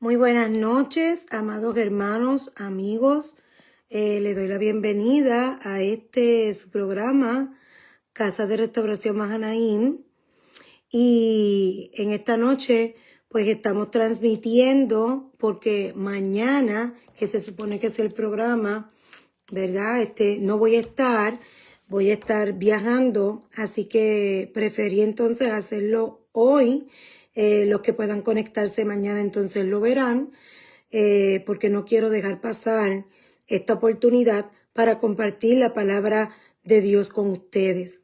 Muy buenas noches, amados hermanos, amigos. Les doy la bienvenida a su programa, Casa de Restauración Mahanaim. Y en esta noche, pues estamos transmitiendo, porque mañana, que se supone que es el programa, ¿verdad? No voy a estar viajando, así que preferí entonces hacerlo hoy. Los que puedan conectarse mañana entonces lo verán, porque no quiero dejar pasar esta oportunidad para compartir la palabra de Dios con ustedes.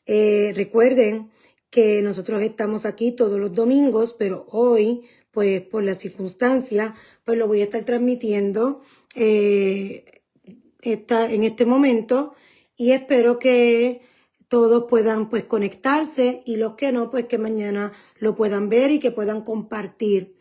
Recuerden que nosotros estamos aquí todos los domingos, pero hoy, pues por la circunstancia, pues lo voy a estar transmitiendo en este momento, y espero que todos puedan pues conectarse, y los que no, pues que mañana lo puedan ver y que puedan compartir.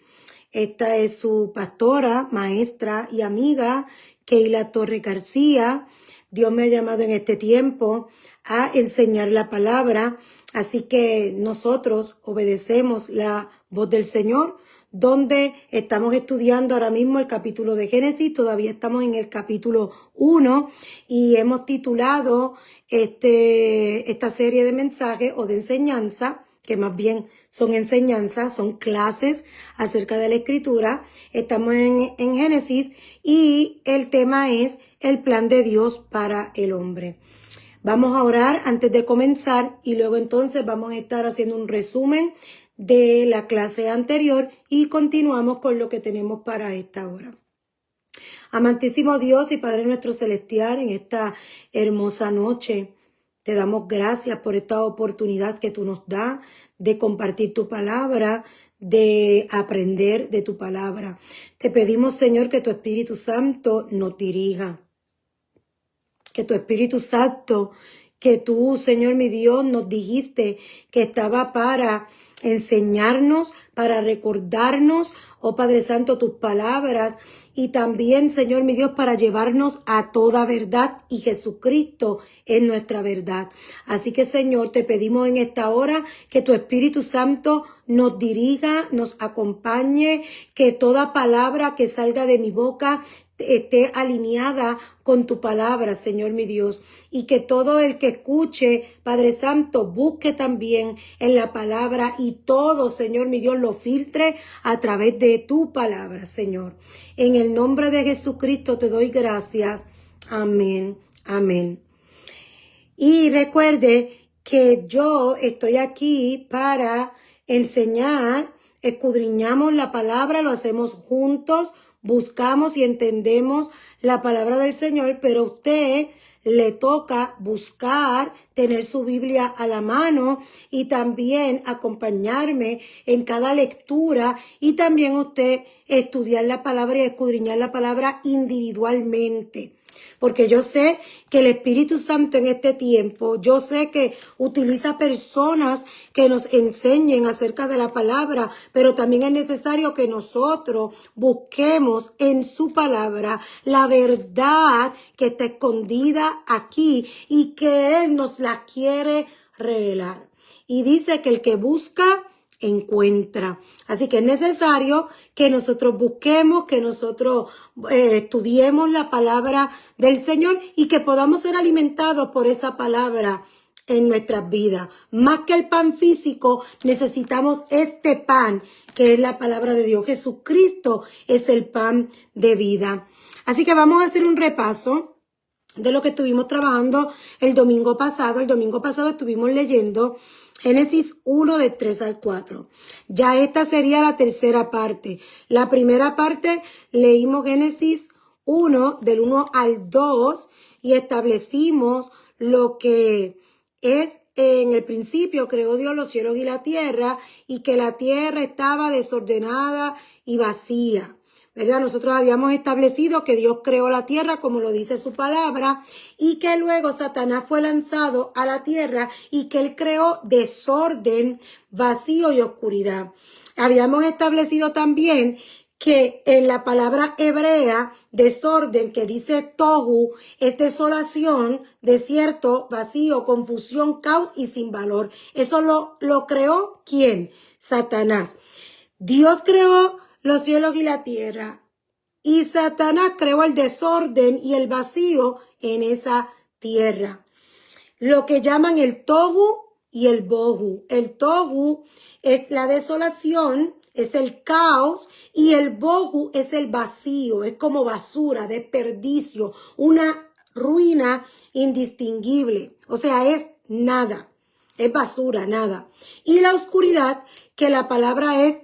Esta es su pastora, maestra y amiga, Keila Torres García. Dios me ha llamado en este tiempo a enseñar la palabra, así que nosotros obedecemos la voz del Señor, donde estamos estudiando ahora mismo el capítulo de Génesis. Todavía estamos en el capítulo 1 y hemos titulado esta serie de mensajes o de enseñanza, que más bien son enseñanzas, son clases acerca de la Escritura. Estamos en Génesis y el tema es el plan de Dios para el hombre. Vamos a orar antes de comenzar y luego entonces vamos a estar haciendo un resumen de la clase anterior y continuamos con lo que tenemos para esta hora. Amantísimo Dios y Padre nuestro celestial, en esta hermosa noche te damos gracias por esta oportunidad que tú nos das de compartir tu palabra, de aprender de tu palabra. Te pedimos, Señor, que tu Espíritu Santo nos dirija. Que tu Espíritu Santo, que tú, Señor mi Dios, nos dijiste que estaba para enseñarnos, para recordarnos, oh Padre Santo, tus palabras, y también, Señor mi Dios, para llevarnos a toda verdad, y Jesucristo es nuestra verdad. Así que, Señor, te pedimos en esta hora que tu Espíritu Santo nos dirija, nos acompañe, que toda palabra que salga de mi boca esté alineada con tu palabra, Señor mi Dios, y que todo el que escuche, Padre Santo, busque también en la palabra, y todo, Señor mi Dios, lo filtre a través de tu palabra, Señor. En el nombre de Jesucristo te doy gracias. Amén, amén. Y recuerde que yo estoy aquí para enseñar, escudriñamos la palabra, lo hacemos juntos, buscamos y entendemos la palabra del Señor, pero a usted le toca buscar, tener su Biblia a la mano y también acompañarme en cada lectura, y también usted estudiar la palabra y escudriñar la palabra individualmente. Porque yo sé que el Espíritu Santo en este tiempo, yo sé que utiliza personas que nos enseñen acerca de la palabra, pero también es necesario que nosotros busquemos en su palabra la verdad que está escondida aquí y que Él nos la quiere revelar. Y dice que el que busca, encuentra. Así que es necesario que nosotros busquemos, que nosotros estudiemos la palabra del Señor y que podamos ser alimentados por esa palabra en nuestras vidas. Más que el pan físico, necesitamos este pan que es la palabra de Dios. Jesucristo es el pan de vida. Así que vamos a hacer un repaso de lo que estuvimos trabajando el domingo pasado. El domingo pasado estuvimos leyendo Génesis 1 del 3 al 4. Ya esta sería la tercera parte. La primera parte leímos Génesis 1 del 1 al 2 y establecimos lo que es: en el principio creó Dios los cielos y la tierra, y que la tierra estaba desordenada y vacía. ¿Verdad? Nosotros habíamos establecido que Dios creó la tierra como lo dice su palabra, y que luego Satanás fue lanzado a la tierra y que él creó desorden, vacío y oscuridad. Habíamos establecido también que en la palabra hebrea, desorden, que dice tohu, es desolación, desierto, vacío, confusión, caos y sin valor. Eso lo creó ¿quién? Satanás. Dios creó los cielos y la tierra. Y Satanás creó el desorden y el vacío en esa tierra. Lo que llaman el tohu y el bohu. El tohu es la desolación, es el caos, y el bohu es el vacío, es como basura, desperdicio, una ruina indistinguible. O sea, es nada, es basura, nada. Y la oscuridad, que la palabra es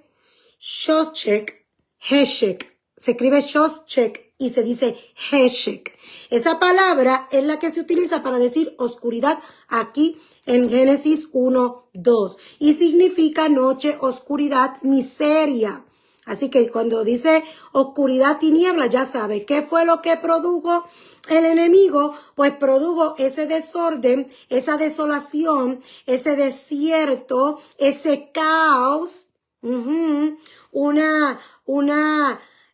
shoshek, heshek. Se escribe shoshek y se dice heshek. Esa palabra es la que se utiliza para decir oscuridad aquí en Génesis 1:2. Y significa noche, oscuridad, miseria. Así que cuando dice oscuridad, tiniebla, ya sabe qué fue lo que produjo el enemigo. Pues produjo ese desorden, esa desolación, ese desierto, ese caos, una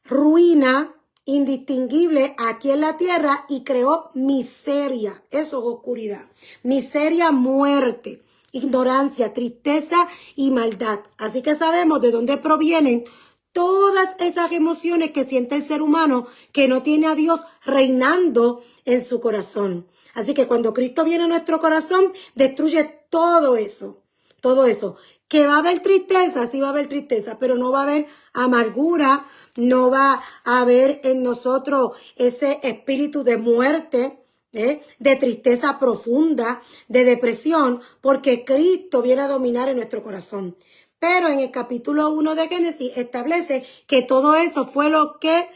ruina indistinguible aquí en la tierra, y creó miseria. Eso es oscuridad. Miseria, muerte, ignorancia, tristeza y maldad. Así que sabemos de dónde provienen todas esas emociones que siente el ser humano que no tiene a Dios reinando en su corazón. Así que cuando Cristo viene a nuestro corazón, destruye todo eso. Todo eso. Que va a haber tristeza, sí va a haber tristeza, pero no va a haber amargura, no va a haber en nosotros ese espíritu de muerte, de tristeza profunda, de depresión, porque Cristo viene a dominar en nuestro corazón. Pero en el capítulo 1 de Génesis establece que todo eso fue lo que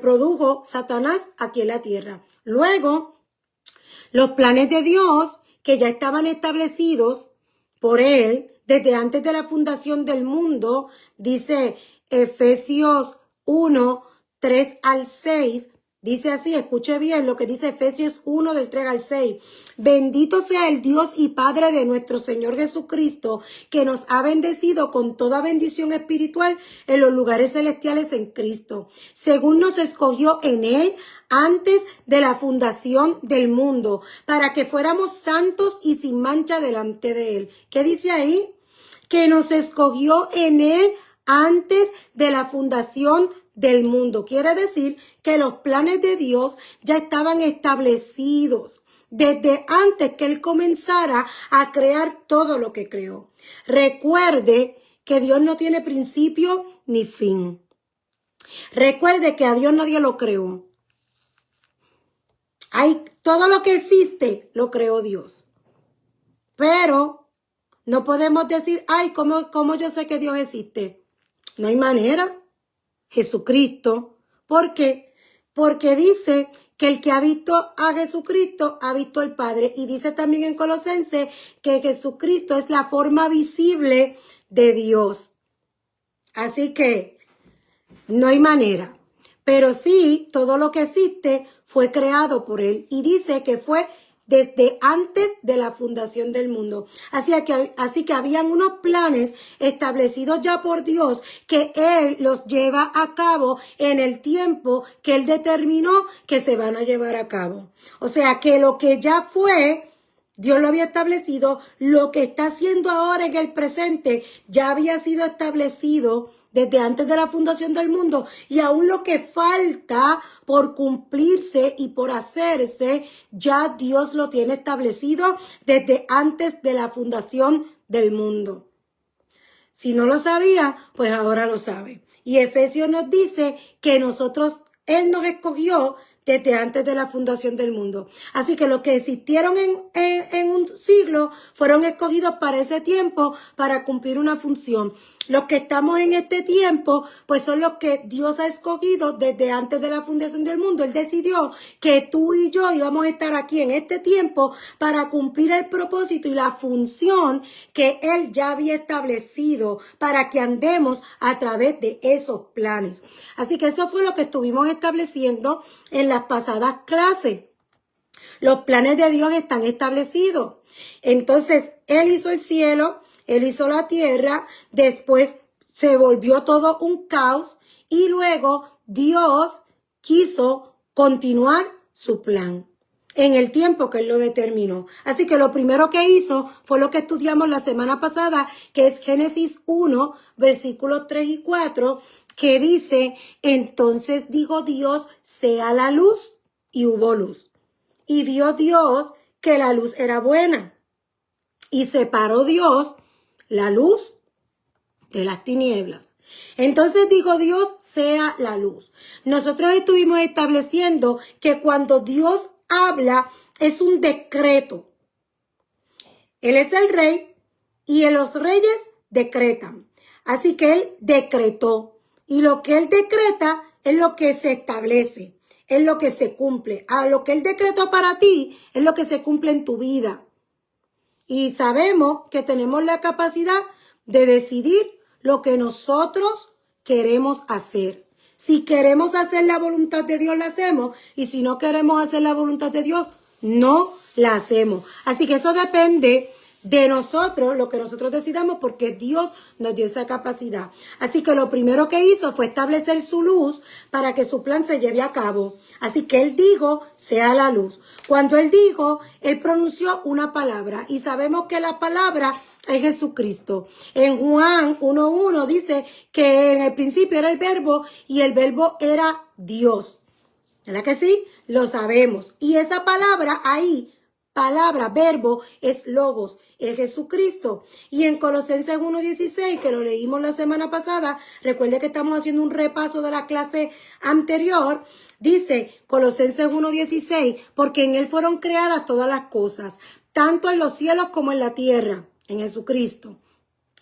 produjo Satanás aquí en la tierra. Luego, los planes de Dios, que ya estaban establecidos por él desde antes de la fundación del mundo, dice Efesios 1:3-6, dice así, escuche bien lo que dice Efesios 1 del 3 al 6. Bendito sea el Dios y Padre de nuestro Señor Jesucristo, que nos ha bendecido con toda bendición espiritual en los lugares celestiales en Cristo, según nos escogió en él antes de la fundación del mundo, para que fuéramos santos y sin mancha delante de él. ¿Qué dice ahí? Que nos escogió en él antes de la fundación del mundo. Quiere decir que los planes de Dios ya estaban establecidos desde antes que él comenzara a crear todo lo que creó. Recuerde que Dios no tiene principio ni fin. Recuerde que a Dios nadie lo creó. Todo lo que existe lo creó Dios. Pero no podemos decir, ¿cómo yo sé que Dios existe? No hay manera. Jesucristo. ¿Por qué? Porque dice que el que ha visto a Jesucristo ha visto al Padre. Y dice también en Colosenses que Jesucristo es la forma visible de Dios. Así que no hay manera. Pero sí, todo lo que existe fue creado por él. Y dice que fue desde antes de la fundación del mundo. Así que habían unos planes establecidos ya por Dios que él los lleva a cabo en el tiempo que él determinó que se van a llevar a cabo. O sea que lo que ya fue, Dios lo había establecido. Lo que está haciendo ahora en el presente ya había sido establecido desde antes de la fundación del mundo, y aún lo que falta por cumplirse y por hacerse, ya Dios lo tiene establecido desde antes de la fundación del mundo. Si no lo sabía, pues ahora lo sabe. Y Efesios nos dice que Él nos escogió desde antes de la fundación del mundo. Así que los que existieron en un siglo fueron escogidos para ese tiempo, para cumplir una función. Los que estamos en este tiempo, pues son los que Dios ha escogido desde antes de la fundación del mundo. Él decidió que tú y yo íbamos a estar aquí en este tiempo para cumplir el propósito y la función que Él ya había establecido para que andemos a través de esos planes. Así que eso fue lo que estuvimos estableciendo en las pasadas clases. Los planes de Dios están establecidos. Entonces, Él hizo el cielo, Él hizo la tierra, después se volvió todo un caos y luego Dios quiso continuar su plan. en el tiempo que Él lo determinó. Así que lo primero que hizo fue lo que estudiamos la semana pasada, que es Génesis 1, versículos 3 y 4, que dice, entonces dijo Dios, sea la luz, y hubo luz. Y vio Dios que la luz era buena. Y separó Dios la luz de las tinieblas. Entonces dijo Dios, sea la luz. Nosotros estuvimos estableciendo que cuando Dios habla es un decreto. Él es el rey y los reyes decretan. Así que Él decretó. Y lo que Él decreta es lo que se establece, es lo que se cumple. A lo que Él decretó para ti es lo que se cumple en tu vida. Y sabemos que tenemos la capacidad de decidir lo que nosotros queremos hacer. Si queremos hacer la voluntad de Dios, la hacemos. Y si no queremos hacer la voluntad de Dios, no la hacemos. Así que eso depende de nosotros, lo que nosotros decidamos, porque Dios nos dio esa capacidad. Así que lo primero que hizo fue establecer su luz para que su plan se lleve a cabo. Así que Él dijo, sea la luz. Cuando Él dijo, Él pronunció una palabra y sabemos que la palabra es Jesucristo. En Juan 1:1 dice que en el principio era el verbo y el verbo era Dios. ¿Verdad que sí? Lo sabemos. Y esa palabra ahí, palabra, verbo, es logos, es Jesucristo. Y en Colosenses 1:16, que lo leímos la semana pasada, recuerde que estamos haciendo un repaso de la clase anterior, dice Colosenses 1:16, porque en Él fueron creadas todas las cosas, tanto en los cielos como en la tierra, en Jesucristo,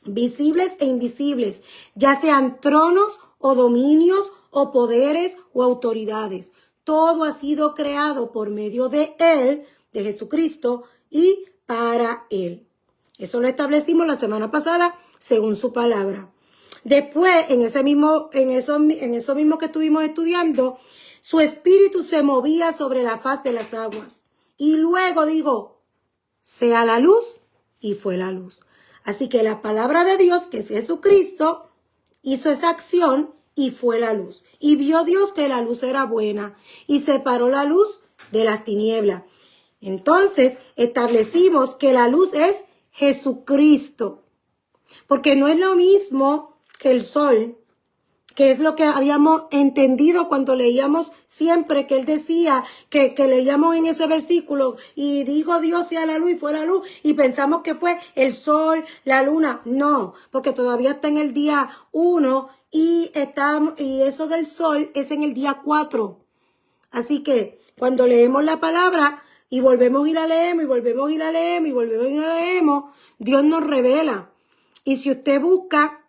visibles e invisibles, ya sean tronos o dominios o poderes o autoridades. Todo ha sido creado por medio de Él, de Jesucristo, y para Él. Eso lo establecimos la semana pasada, según su palabra. Después, en eso mismo que estuvimos estudiando, su espíritu se movía sobre la faz de las aguas. Y luego dijo, sea la luz, y fue la luz. Así que la palabra de Dios, que es Jesucristo, hizo esa acción y fue la luz. Y vio Dios que la luz era buena y separó la luz de las tinieblas. Entonces establecimos que la luz es Jesucristo, porque no es lo mismo que el sol, que es lo que habíamos entendido cuando leíamos siempre, que Él decía, que leíamos en ese versículo, y dijo Dios sea la luz y fue la luz, y pensamos que fue el sol, la luna. No, porque todavía está en el día 1 y eso del sol es en el día 4. Así que cuando leemos la palabra y volvemos y la leemos, y volvemos y la leemos, y volvemos y la leemos, Dios nos revela. Y si usted busca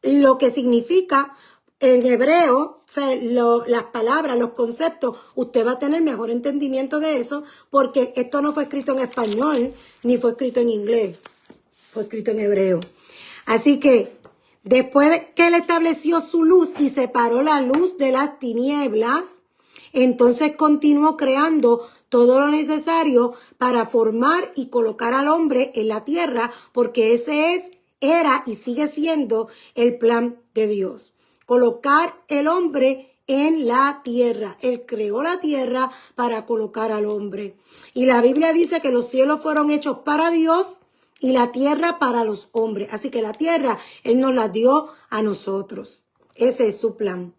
lo que significa en hebreo, o sea, las palabras, los conceptos, usted va a tener mejor entendimiento de eso, porque esto no fue escrito en español, ni fue escrito en inglés, fue escrito en hebreo. Así que después de que Él estableció su luz y separó la luz de las tinieblas, entonces continuó creando todo lo necesario para formar y colocar al hombre en la tierra, porque ese era y sigue siendo el plan de Dios. Colocar el hombre en la tierra. Él creó la tierra para colocar al hombre. Y la Biblia dice que los cielos fueron hechos para Dios y la tierra para los hombres. Así que la tierra Él nos la dio a nosotros. Ese es su plan.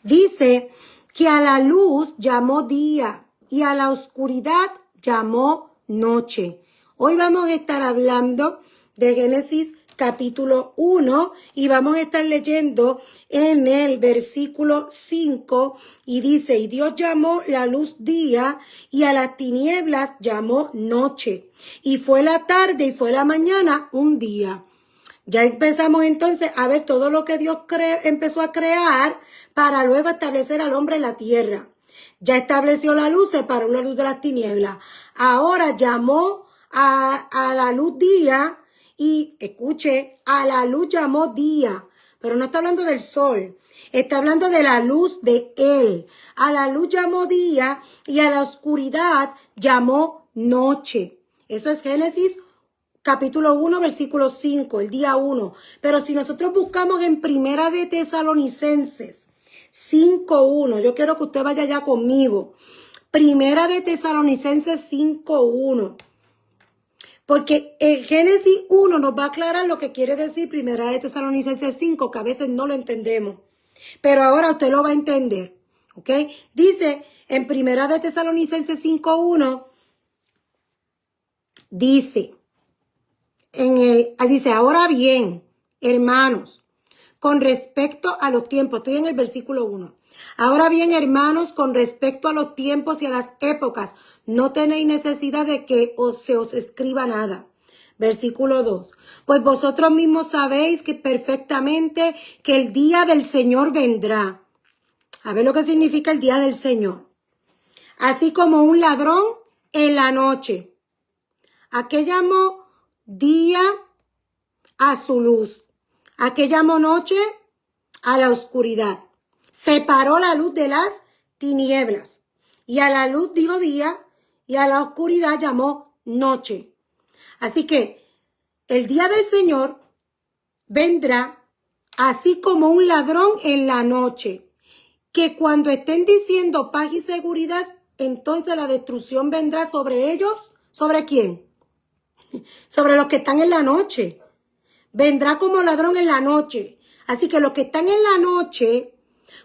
Dice que a la luz llamó día y a la oscuridad llamó noche. Hoy vamos a estar hablando de Génesis capítulo 1 y vamos a estar leyendo en el versículo 5 y dice, y Dios llamó la luz día y a las tinieblas llamó noche. Y fue la tarde y fue la mañana un día. Ya empezamos entonces a ver todo lo que Dios empezó a crear para luego establecer al hombre en la tierra. Ya estableció la luz, separó la luz de las tinieblas. Ahora llamó a la luz día y, escuche, a la luz llamó día. Pero no está hablando del sol, está hablando de la luz de Él. A la luz llamó día y a la oscuridad llamó noche. Eso es Génesis capítulo 1, versículo 5, el día 1. Pero si nosotros buscamos en Primera de Tesalonicenses 5:1, yo quiero que usted vaya allá conmigo. Primera de Tesalonicenses 5:1. Porque en Génesis 1 nos va a aclarar lo que quiere decir Primera de Tesalonicenses 5, que a veces no lo entendemos. Pero ahora usted lo va a entender. ¿Ok? Dice en Primera de Tesalonicenses 5:1, dice, ahora bien, hermanos, con respecto a los tiempos, estoy en el versículo 1. Ahora bien, hermanos, con respecto a los tiempos y a las épocas, no tenéis necesidad de que se os escriba nada. Versículo 2. Pues vosotros mismos sabéis que perfectamente que el día del Señor vendrá. A ver lo que significa el día del Señor. Así como un ladrón en la noche. ¿A qué llamó día? A su luz. ¿A qué llamó noche? A la oscuridad. Separó la luz de las tinieblas. Y a la luz dijo día, y a la oscuridad llamó noche. Así que el día del Señor vendrá así como un ladrón en la noche. Que cuando estén diciendo paz y seguridad, entonces la destrucción vendrá sobre ellos. ¿Sobre quién? Sobre los que están en la noche. Vendrá como ladrón en la noche. Así que los que están en la noche,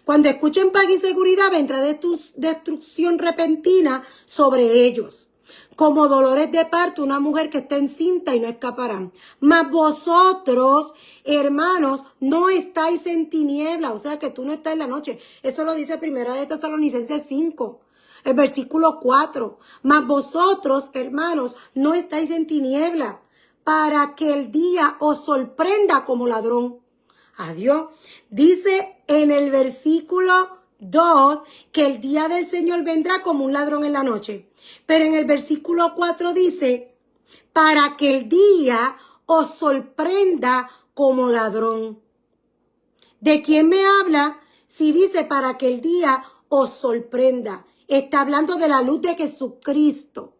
cuando escuchen paz y seguridad, vendrá destrucción repentina sobre ellos. Como dolores de parto, una mujer que está encinta y no escaparán. Mas vosotros, hermanos, no estáis en tiniebla. O sea que tú no estás en la noche. Eso lo dice Primera de Tesalonicenses 5. El versículo 4. Mas vosotros, hermanos, no estáis en tiniebla, para que el día os sorprenda como ladrón. Adiós. Dice en el versículo 2 que el día del Señor vendrá como un ladrón en la noche. Pero en el versículo 4 dice, para que el día os sorprenda como ladrón. ¿De quién me habla? Si dice para que el día os sorprenda. Está hablando de la luz de Jesucristo.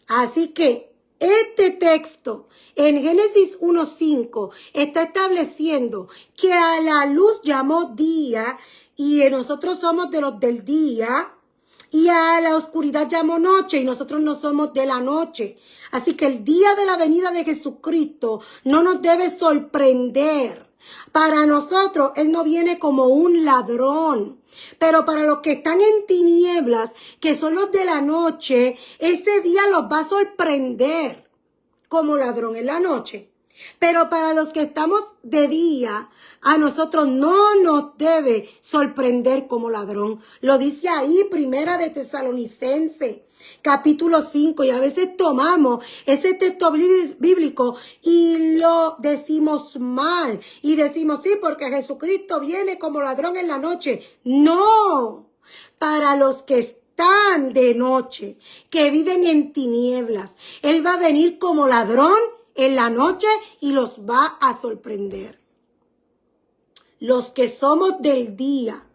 Así que este texto en Génesis 1:5 está estableciendo que a la luz llamó día y nosotros somos de los del día, y a la oscuridad llamó noche y nosotros no somos de la noche. Así que el día de la venida de Jesucristo no nos debe sorprender. Para nosotros Él no viene como un ladrón. Pero para los que están en tinieblas, que son los de la noche, ese día los va a sorprender como ladrón en la noche. Pero para los que estamos de día, a nosotros no nos debe sorprender como ladrón. Lo dice ahí, Primera de Tesalonicenses, capítulo 5. Y a veces tomamos ese texto bíblico y lo decimos mal. Y decimos, sí, porque Jesucristo viene como ladrón en la noche. No, para los que están de noche, que viven en tinieblas, Él va a venir como ladrón en la noche y los va a sorprender. Los que somos del día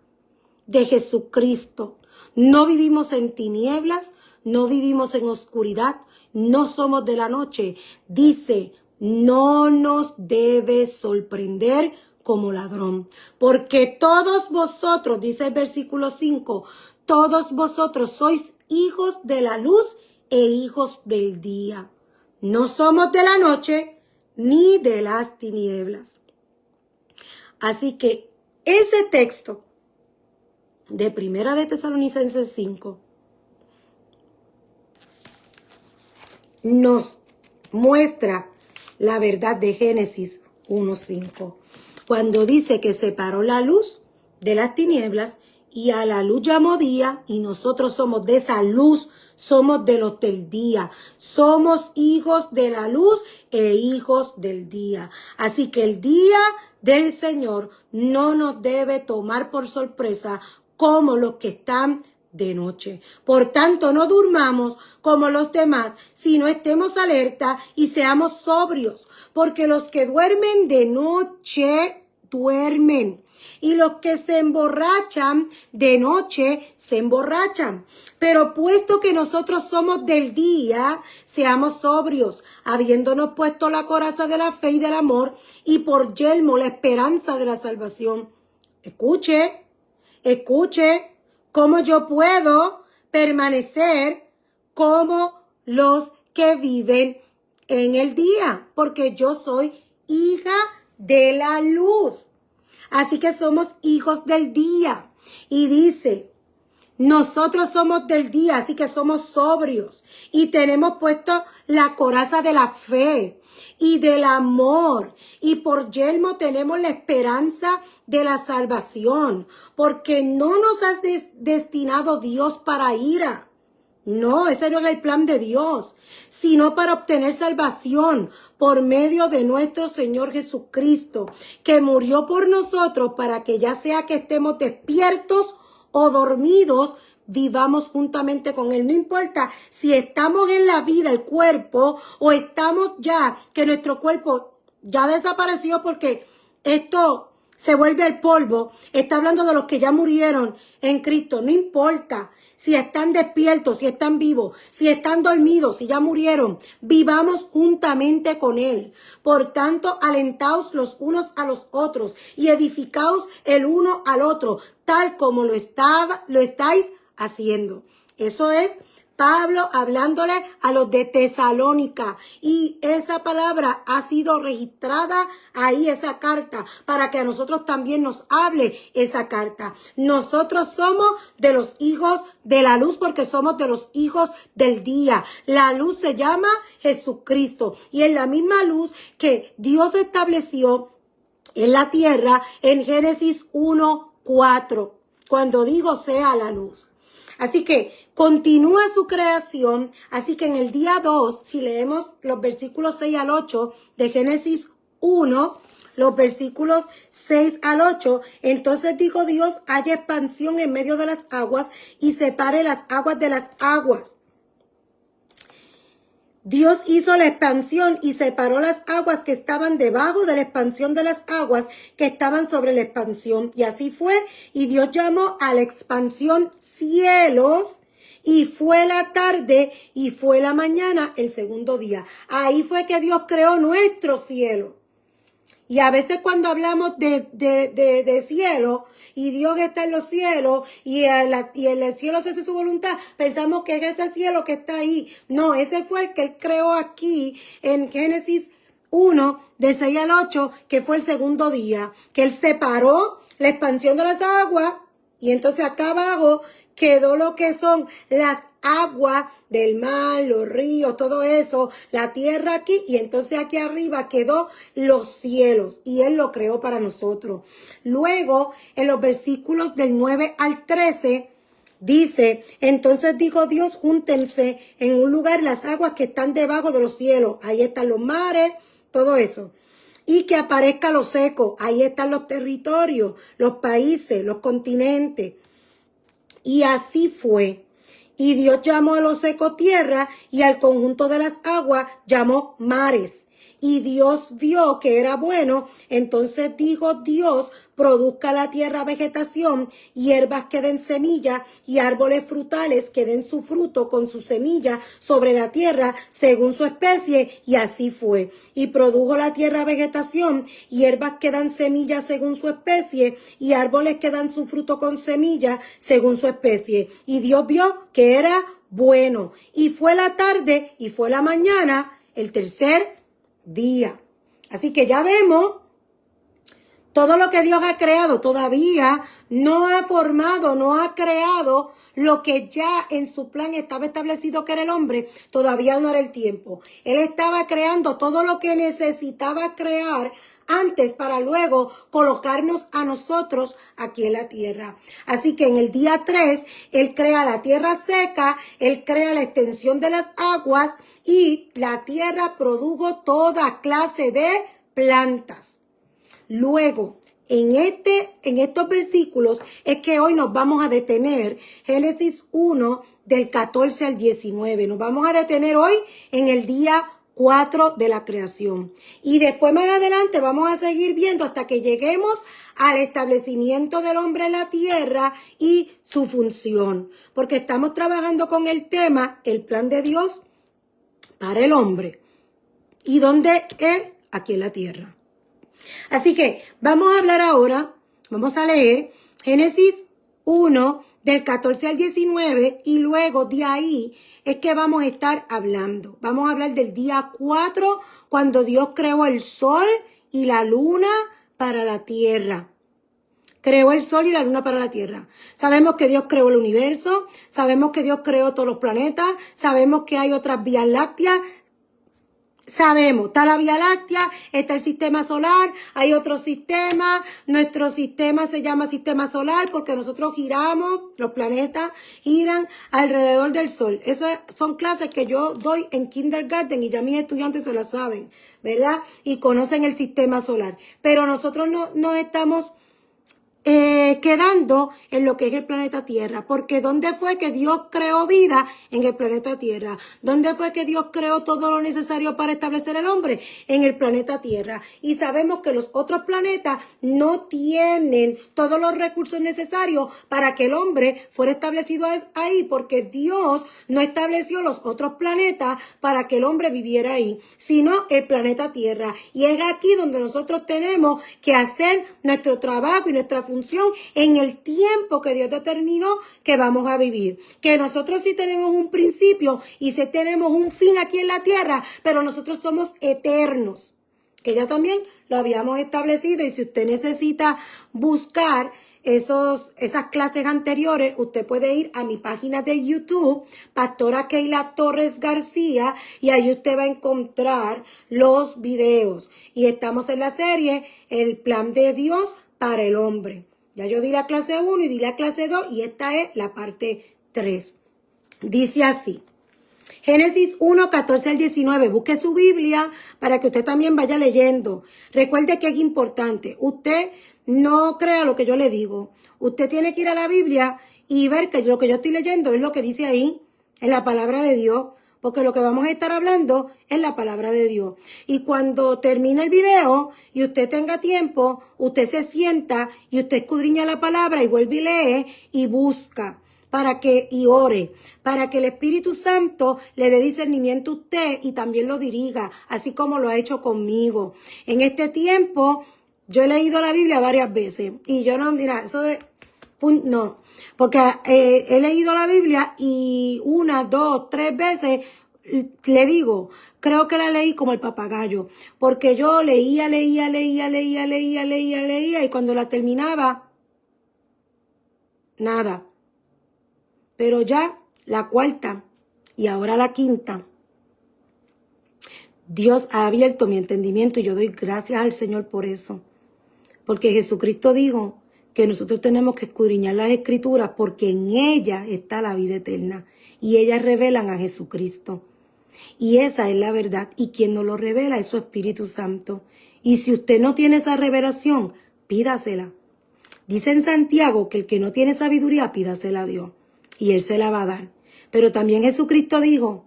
de Jesucristo, no vivimos en tinieblas, no vivimos en oscuridad, no somos de la noche. Dice, no nos debe sorprender como ladrón, porque todos vosotros, dice el versículo 5, todos vosotros sois hijos de la luz e hijos del día. No somos de la noche ni de las tinieblas. Así que ese texto de Primera de Tesalonicenses 5 nos muestra la verdad de Génesis 1:5. Cuando dice que separó la luz de las tinieblas y a la luz llamó día, y nosotros somos de esa luz, somos de los del día, somos hijos de la luz e hijos del día. Así que el día del Señor no nos debe tomar por sorpresa como los que están de noche. Por tanto, no durmamos como los demás, sino estemos alerta y seamos sobrios, porque los que duermen de noche duermen, y los que se emborrachan de noche se emborrachan. Pero puesto que nosotros somos del día, seamos sobrios, habiéndonos puesto la coraza de la fe y del amor, y por yelmo la esperanza de la salvación. Escuche, cómo yo puedo permanecer como los que viven en el día, porque yo soy hija de la luz. Así que somos hijos del día. Y dice, nosotros somos del día, así que somos sobrios y tenemos puesto la coraza de la fe y del amor, y por yelmo tenemos la esperanza de la salvación, porque no nos has destinado Dios para ira. No, ese no era el plan de Dios, sino para obtener salvación por medio de nuestro Señor Jesucristo, que murió por nosotros para que ya sea que estemos despiertos o dormidos, vivamos juntamente con Él. No importa si estamos en la vida, el cuerpo, o estamos ya, que nuestro cuerpo ya desapareció porque esto se vuelve al polvo. Está hablando de los que ya murieron en Cristo. No importa si están despiertos, si están vivos, si están dormidos, si ya murieron, vivamos juntamente con Él. Por tanto, alentaos los unos a los otros y edificaos el uno al otro, tal como lo estáis haciendo. Eso es Pablo hablándole a los de Tesalónica, y esa palabra ha sido registrada ahí, esa carta, para que a nosotros también nos hable esa carta. Nosotros somos de los hijos de la luz porque somos de los hijos del día. La luz se llama Jesucristo y es la misma luz que Dios estableció en la tierra en Génesis 1:4, cuando digo sea la luz. Así que continúa su creación. Así que en el día 2, si leemos los versículos 6 al 8 de Génesis 1, los versículos 6 al 8, entonces dijo Dios, haya expansión en medio de las aguas y separe las aguas de las aguas. Dios hizo la expansión y separó las aguas que estaban debajo de la expansión de las aguas que estaban sobre la expansión. Y así fue. Y Dios llamó a la expansión cielos, y fue la tarde y fue la mañana el segundo día. Ahí fue que Dios creó nuestro cielo. Y a veces cuando hablamos de cielo, y Dios está en los cielos, y en el cielo se hace su voluntad, pensamos que es ese cielo que está ahí. No, ese fue el que Él creó aquí en Génesis 1, de 6 al 8, que fue el segundo día, que Él separó la expansión de las aguas, y entonces acá abajo quedó lo que son las aguas del mar, los ríos, todo eso, la tierra aquí, y entonces aquí arriba quedó los cielos, y Él lo creó para nosotros. Luego, en los versículos del 9 al 13, dice, entonces dijo Dios, júntense en un lugar las aguas que están debajo de los cielos, ahí están los mares, todo eso. Y que aparezca lo seco, ahí están los territorios, los países, los continentes. Y así fue. Y Dios llamó a lo seco tierra, y al conjunto de las aguas llamó mares. Y Dios vio que era bueno. Entonces dijo Dios, produzca la tierra vegetación, hierbas que den semilla, y árboles frutales que den su fruto con su semilla sobre la tierra según su especie. Y así fue. Y produjo la tierra vegetación, hierbas que dan semilla según su especie, y árboles que dan su fruto con semilla según su especie. Y Dios vio que era bueno. Y fue la tarde y fue la mañana, el tercer día. Así que ya vemos todo lo que Dios ha creado. Todavía no ha formado, no ha creado lo que ya en su plan estaba establecido que era el hombre. Todavía no era el tiempo. Él estaba creando todo lo que necesitaba crear antes para luego colocarnos a nosotros aquí en la tierra. Así que en el día 3, Él crea la tierra seca, Él crea la extensión de las aguas, y la tierra produjo toda clase de plantas. Luego, en estos versículos es que hoy nos vamos a detener. Génesis 1, del 14 al 19. Nos vamos a detener hoy en el día 4 de la creación. Y después más adelante vamos a seguir viendo hasta que lleguemos al establecimiento del hombre en la tierra y su función. Porque estamos trabajando con el tema, el plan de Dios para el hombre. ¿Y dónde es? Aquí en la tierra. Así que vamos a hablar ahora, vamos a leer Génesis 1, del 14 al 19, y luego de ahí es que vamos a estar hablando. Vamos a hablar del día 4, cuando Dios creó el sol y la luna para la tierra. Creó el sol y la luna para la tierra. Sabemos que Dios creó el universo, sabemos que Dios creó todos los planetas, sabemos que hay otras vías lácteas. Sabemos, está la Vía Láctea, está el sistema solar, hay otro sistema, nuestro sistema se llama sistema solar porque nosotros giramos, los planetas giran alrededor del sol. Esas son clases que yo doy en kindergarten y ya mis estudiantes se las saben, ¿verdad? Y conocen el sistema solar. Pero nosotros no estamos quedando en lo que es el planeta Tierra, porque ¿dónde fue que Dios creó vida? En el planeta Tierra. ¿Dónde fue que Dios creó todo lo necesario para establecer el hombre? En el planeta Tierra. Y sabemos que los otros planetas no tienen todos los recursos necesarios para que el hombre fuera establecido ahí, porque Dios no estableció los otros planetas para que el hombre viviera ahí, sino el planeta Tierra. Y es aquí donde nosotros tenemos que hacer nuestro trabajo y nuestra función en el tiempo que Dios determinó que vamos a vivir. Que nosotros sí tenemos un principio y sí tenemos un fin aquí en la tierra, pero nosotros somos eternos. Que ya también lo habíamos establecido, y si usted necesita buscar esas clases anteriores, usted puede ir a mi página de YouTube, Pastora Keila Torres García, y ahí usted va a encontrar los videos. Y estamos en la serie El Plan de Dios para el Hombre. Ya yo di la clase 1 y di la clase 2 y esta es la parte 3. Dice así. Génesis 1, 14 al 19. Busque su Biblia para que usted también vaya leyendo. Recuerde que es importante. Usted no crea lo que yo le digo. Usted tiene que ir a la Biblia y ver que lo que yo estoy leyendo es lo que dice ahí, en la palabra de Dios. Porque lo que vamos a estar hablando es la palabra de Dios. Y cuando termine el video y usted tenga tiempo, usted se sienta y usted escudriña la palabra y vuelve y lee y busca y ore, para que el Espíritu Santo le dé discernimiento a usted y también lo dirija, así como lo ha hecho conmigo. En este tiempo, yo he leído la Biblia varias veces y yo no, mira, eso de... No, porque he leído la Biblia y 1, 2, 3 veces le digo, creo que la leí como el papagayo, porque yo leía y cuando la terminaba, nada. Pero ya la cuarta y ahora la quinta, Dios ha abierto mi entendimiento y yo doy gracias al Señor por eso. Porque Jesucristo dijo que nosotros tenemos que escudriñar las Escrituras porque en ellas está la vida eterna y ellas revelan a Jesucristo. Y esa es la verdad, y quien nos lo revela es su Espíritu Santo. Y si usted no tiene esa revelación, pídasela. Dice en Santiago que el que no tiene sabiduría, pídasela a Dios y Él se la va a dar. Pero también Jesucristo dijo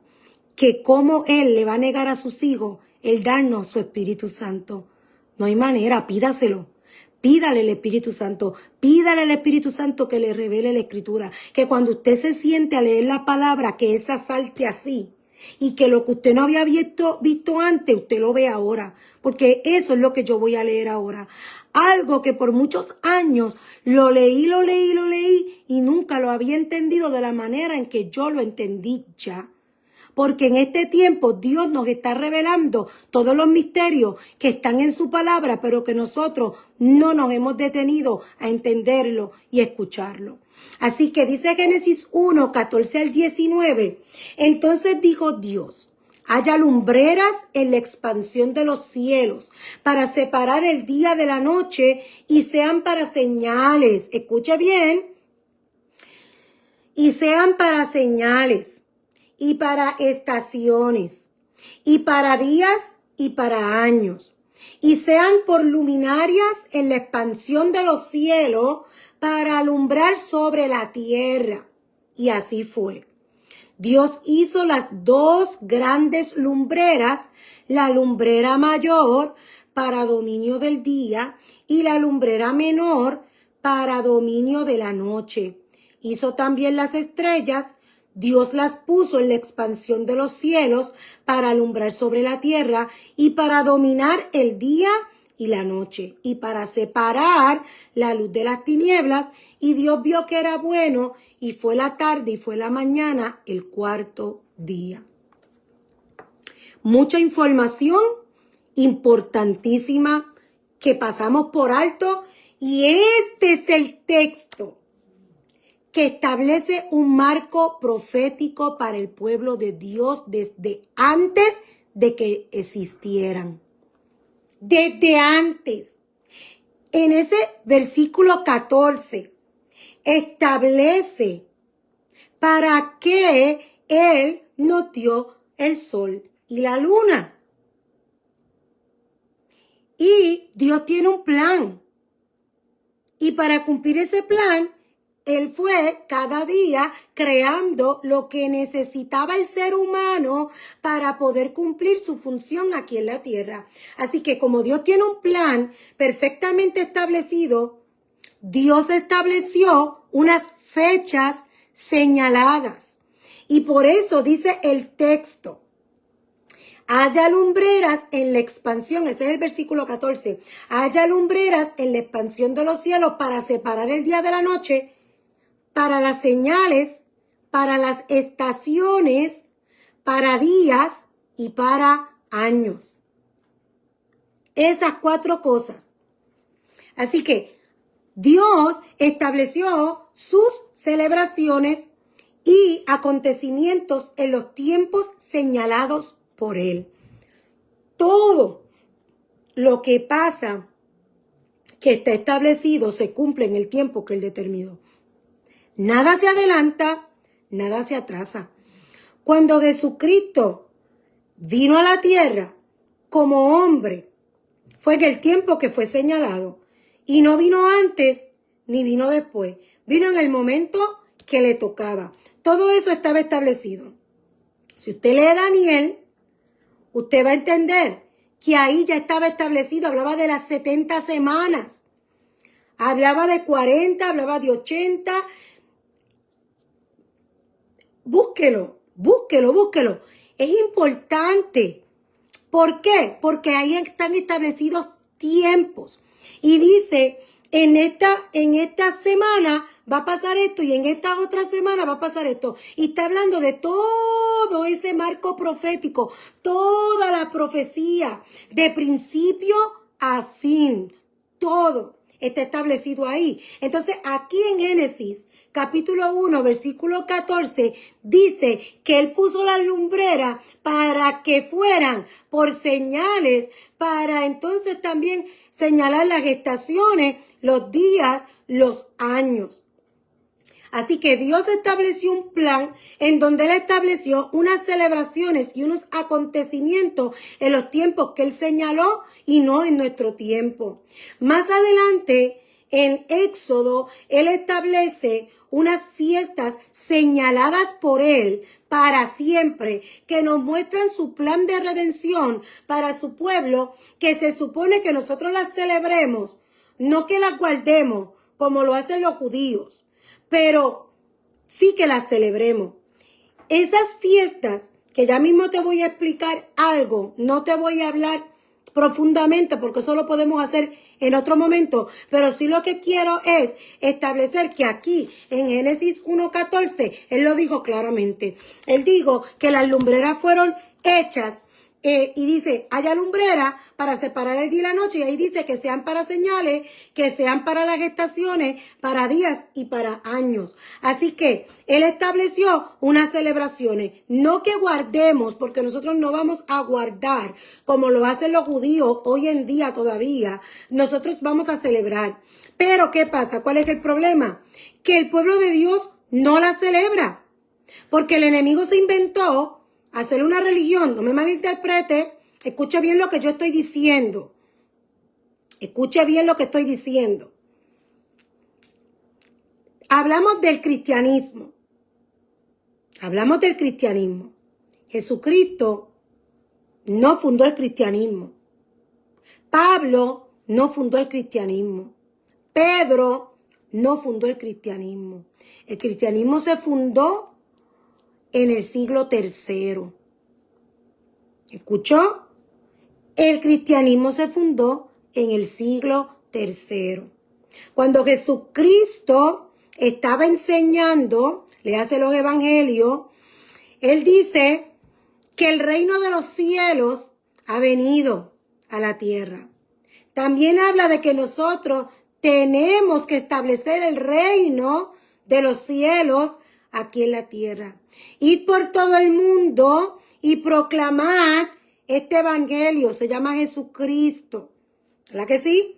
que como Él le va a negar a sus hijos el darnos su Espíritu Santo. No hay manera, pídaselo. Pídale el Espíritu Santo, pídale al Espíritu Santo que le revele la Escritura, que cuando usted se siente a leer la palabra, que esa salte así, y que lo que usted no había visto antes, usted lo ve ahora, porque eso es lo que yo voy a leer ahora. Algo que por muchos años lo leí y nunca lo había entendido de la manera en que yo lo entendí ya. Porque en este tiempo Dios nos está revelando todos los misterios que están en su palabra, pero que nosotros no nos hemos detenido a entenderlo y escucharlo. Así que dice Génesis 1, 14 al 19. Entonces dijo Dios, haya lumbreras en la expansión de los cielos para separar el día de la noche y sean para señales. Escuche bien. Y sean para señales y para estaciones, y para días y para años, y sean por luminarias en la expansión de los cielos para alumbrar sobre la tierra. Y así fue. Dios hizo las dos grandes lumbreras, la lumbrera mayor para dominio del día y la lumbrera menor para dominio de la noche. Hizo también las estrellas. Dios las puso en la expansión de los cielos para alumbrar sobre la tierra y para dominar el día y la noche, y para separar la luz de las tinieblas, y Dios vio que era bueno, y fue la tarde y fue la mañana el cuarto día. Mucha información importantísima que pasamos por alto, y este es el texto que establece un marco profético para el pueblo de Dios desde antes de que existieran. Desde antes. En ese versículo 14 establece para qué Él nos dio el sol y la luna. Y Dios tiene un plan. Y para cumplir ese plan, Él fue cada día creando lo que necesitaba el ser humano para poder cumplir su función aquí en la tierra. Así que como Dios tiene un plan perfectamente establecido, Dios estableció unas fechas señaladas. Y por eso dice el texto: haya lumbreras en la expansión, ese es el versículo 14, haya lumbreras en la expansión de los cielos para separar el día de la noche, para las señales, para las estaciones, para días y para años. Esas 4 cosas. Así que Dios estableció sus celebraciones y acontecimientos en los tiempos señalados por Él. Todo lo que pasa que está establecido se cumple en el tiempo que Él determinó. Nada se adelanta, nada se atrasa. Cuando Jesucristo vino a la tierra como hombre, fue en el tiempo que fue señalado. Y no vino antes ni vino después. Vino en el momento que le tocaba. Todo eso estaba establecido. Si usted lee Daniel, usted va a entender que ahí ya estaba establecido. Hablaba de las 70 semanas. Hablaba de 40, hablaba de 80. Búsquelo. Es importante. ¿Por qué? Porque ahí están establecidos tiempos. Y dice, en esta semana va a pasar esto y en esta otra semana va a pasar esto. Y está hablando de todo ese marco profético, toda la profecía, de principio a fin. Todo está establecido ahí. Entonces, aquí en Génesis, capítulo 1, versículo 14, dice que Él puso las lumbreras para que fueran por señales, para entonces también señalar las estaciones, los días, los años. Así que Dios estableció un plan en donde Él estableció unas celebraciones y unos acontecimientos en los tiempos que Él señaló y no en nuestro tiempo. Más adelante, en Éxodo, Él establece unas fiestas señaladas por Él para siempre, que nos muestran su plan de redención para su pueblo, que se supone que nosotros las celebremos, no que las guardemos como lo hacen los judíos, pero sí que las celebremos. Esas fiestas, que ya mismo te voy a explicar algo, no te voy a hablar profundamente porque eso lo podemos hacer en otro momento, pero sí lo que quiero es establecer que aquí en Génesis 1:14 Él lo dijo claramente. Él dijo que las lumbreras fueron hechas y dice, haya lumbrera para separar el día y la noche, y ahí dice que sean para señales, que sean para las estaciones, para días y para años. Así que Él estableció unas celebraciones, no que guardemos, porque nosotros no vamos a guardar como lo hacen los judíos hoy en día todavía. Nosotros vamos a celebrar. Pero ¿qué pasa? ¿Cuál es el problema? Que el pueblo de Dios no la celebra, porque el enemigo se inventó hacer una religión. No me malinterprete, escuche bien lo que yo estoy diciendo. Escuche bien lo que estoy diciendo. Hablamos del cristianismo. Hablamos del cristianismo. Jesucristo no fundó el cristianismo. Pablo no fundó el cristianismo. Pedro no fundó el cristianismo. El cristianismo se fundó en el siglo III. ¿Escuchó? El cristianismo se fundó en el siglo III. Cuando Jesucristo estaba enseñando, le hace los evangelios, él dice que el reino de los cielos ha venido a la tierra. También habla de que nosotros tenemos que establecer el reino de los cielos aquí en la tierra. Ir por todo el mundo y proclamar este evangelio. Se llama Jesucristo. ¿Verdad que sí?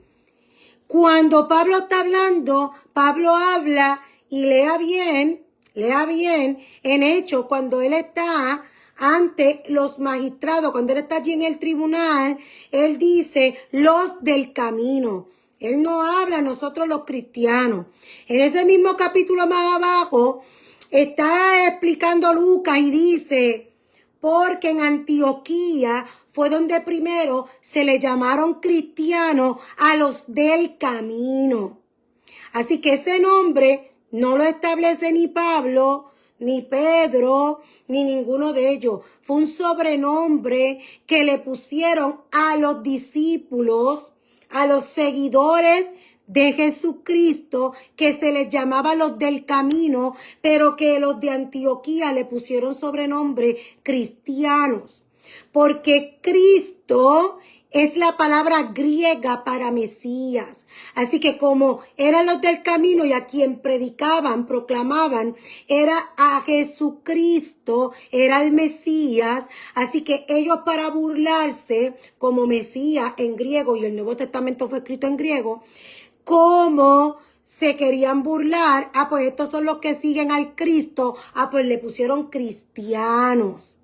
Cuando Pablo está hablando, Pablo habla y lea bien en Hechos, cuando él está ante los magistrados, cuando él está allí en el tribunal, él dice los del camino. Él no habla a nosotros los cristianos. En ese mismo capítulo más abajo está explicando Lucas y dice, porque en Antioquía fue donde primero se le llamaron cristianos a los del camino. Así que ese nombre no lo establece ni Pablo, ni Pedro, ni ninguno de ellos. Fue un sobrenombre que le pusieron a los discípulos, a los seguidores de Jesucristo, que se les llamaba los del camino, pero que los de Antioquía le pusieron sobrenombre cristianos. Porque Cristo es la palabra griega para Mesías. Así que como eran los del camino y a quien predicaban, proclamaban, era a Jesucristo, era el Mesías. Así que ellos, para burlarse, como Mesías en griego, y el Nuevo Testamento fue escrito en griego, como se querían burlar, pues estos son los que siguen al Cristo, pues le pusieron cristianos.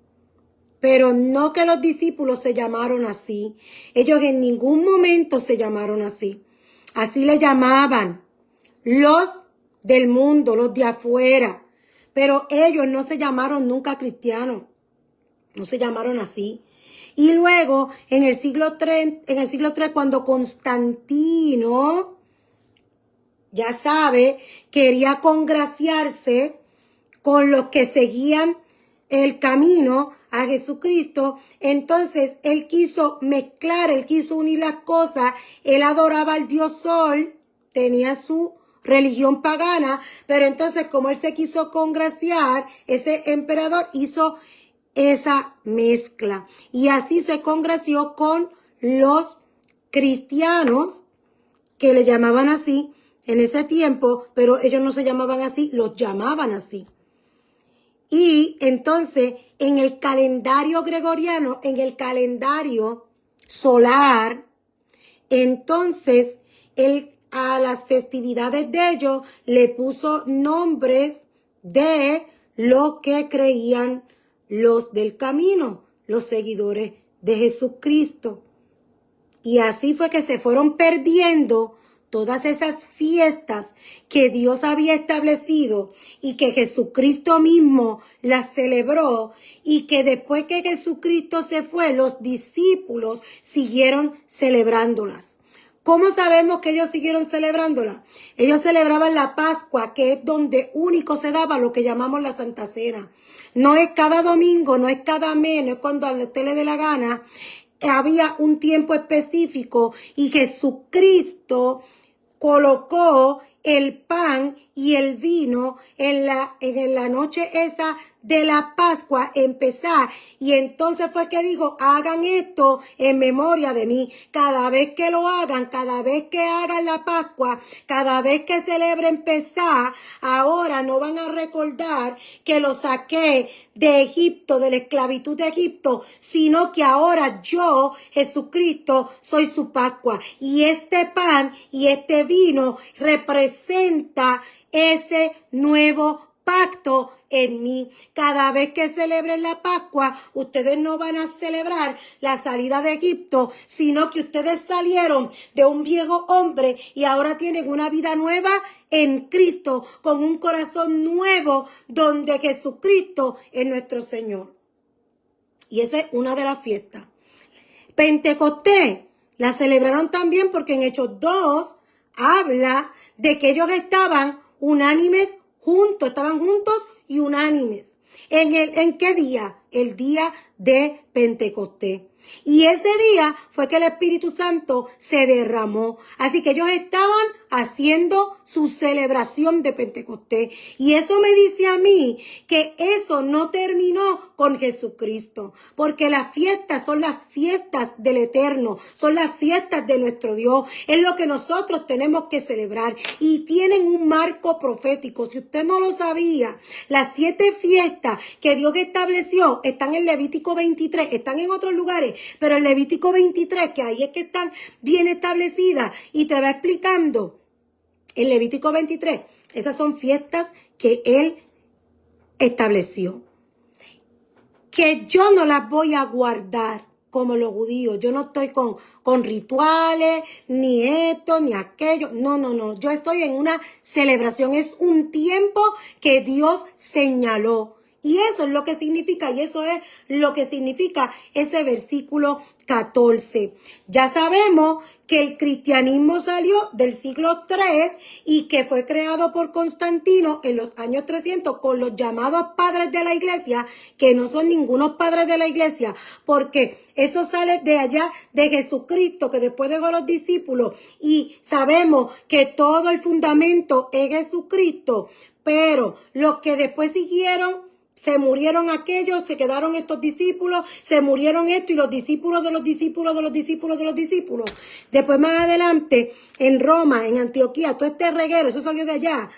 Pero no que los discípulos se llamaron así. Ellos en ningún momento se llamaron así. Así le llamaban los del mundo, los de afuera. Pero ellos no se llamaron nunca cristianos. No se llamaron así. Y luego, en el siglo III, cuando Constantino, ya sabe, quería congraciarse con los que seguían el camino a Jesucristo, entonces él quiso mezclar, él quiso unir las cosas. Él adoraba al dios Sol, tenía su religión pagana, pero entonces como él se quiso congraciar, ese emperador hizo esa mezcla y así se congració con los cristianos, que le llamaban así en ese tiempo, pero ellos no se llamaban así, los llamaban así. Y entonces, en el calendario gregoriano, en el calendario solar, entonces, él a las festividades de ellos le puso nombres de lo que creían los del camino, los seguidores de Jesucristo. Y así fue que se fueron perdiendo todas esas fiestas que Dios había establecido y que Jesucristo mismo las celebró, y que después que Jesucristo se fue, los discípulos siguieron celebrándolas. ¿Cómo sabemos que ellos siguieron celebrándolas? Ellos celebraban la Pascua, que es donde único se daba lo que llamamos la Santa Cena. No es cada domingo, no es cada mes, no es cuando a usted le dé la gana. Había un tiempo específico y Jesucristo colocó el pan y el vino en la noche esa de la Pascua, empezar. Y entonces fue que dijo, hagan esto en memoria de mí. Cada vez que lo hagan, cada vez que hagan la Pascua, cada vez que celebren Pesaj, ahora no van a recordar que lo saqué de Egipto, de la esclavitud de Egipto, sino que ahora yo, Jesucristo, soy su Pascua. Y este pan y este vino representa ese nuevo pacto en mí. Cada vez que celebren la Pascua, ustedes no van a celebrar la salida de Egipto, sino que ustedes salieron de un viejo hombre y ahora tienen una vida nueva en Cristo, con un corazón nuevo donde Jesucristo es nuestro Señor. Y esa es una de las fiestas. Pentecostés la celebraron también porque en Hechos 2 habla de que ellos estaban unánimes juntos, estaban juntos y unánimes. ¿En qué día? El día de Pentecostés. Y ese día fue que el Espíritu Santo se derramó. Así que ellos estaban haciendo su celebración de Pentecostés. Y eso me dice a mí que eso no terminó con Jesucristo. Porque las fiestas son las fiestas del Eterno. Son las fiestas de nuestro Dios. Es lo que nosotros tenemos que celebrar. Y tienen un marco profético. Si usted no lo sabía, las 7 fiestas que Dios estableció están en Levítico 23. Están en otros lugares. Pero en Levítico 23, que ahí es que están bien establecidas. Y te va explicando. En Levítico 23, esas son fiestas que Él estableció. Que yo no las voy a guardar como los judíos. Yo no estoy con rituales, ni esto, ni aquello. No, no, no. Yo estoy en una celebración. Es un tiempo que Dios señaló. Y eso es lo que significa, y eso es lo que significa ese versículo 14. Ya sabemos que el cristianismo salió del siglo III y que fue creado por Constantino en los años 300 con los llamados padres de la iglesia, que no son ningunos padres de la iglesia, porque eso sale de allá de Jesucristo, que después dejó los discípulos, y sabemos que todo el fundamento es Jesucristo, pero los que después siguieron, se murieron aquellos, se quedaron estos discípulos, se murieron estos y los discípulos de los discípulos de los discípulos de los discípulos. Después más adelante, en Roma, en Antioquía, todo este reguero, eso salió de allá.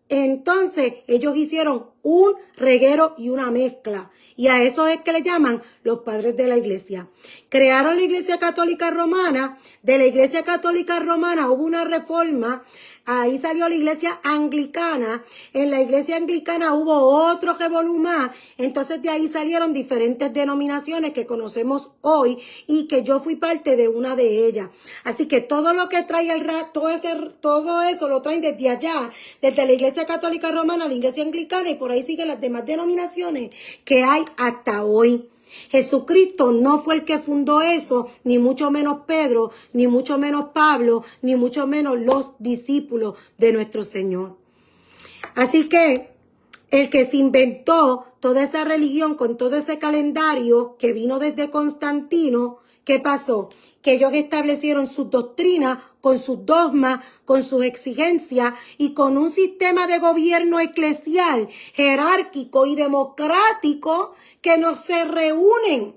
Entonces, ellos hicieron un reguero y una mezcla. Y a eso es que le llaman los padres de la iglesia. Crearon la Iglesia Católica Romana. De la Iglesia Católica Romana hubo una reforma. Ahí salió la Iglesia Anglicana. En la Iglesia Anglicana hubo otro revolú más. Entonces de ahí salieron diferentes denominaciones que conocemos hoy y que yo fui parte de una de ellas. Así que todo lo que trae todo eso lo traen desde allá, desde la Iglesia Católica Romana, la Iglesia Anglicana, y por ahí siguen las demás denominaciones que hay hasta hoy. Jesucristo no fue el que fundó eso, ni mucho menos Pedro, ni mucho menos Pablo, ni mucho menos los discípulos de nuestro Señor. Así que el que se inventó toda esa religión con todo ese calendario que vino desde Constantino, ¿qué pasó? Que ellos establecieron sus doctrinas con sus dogmas, con sus exigencias y con un sistema de gobierno eclesial, jerárquico y democrático que no se reúnen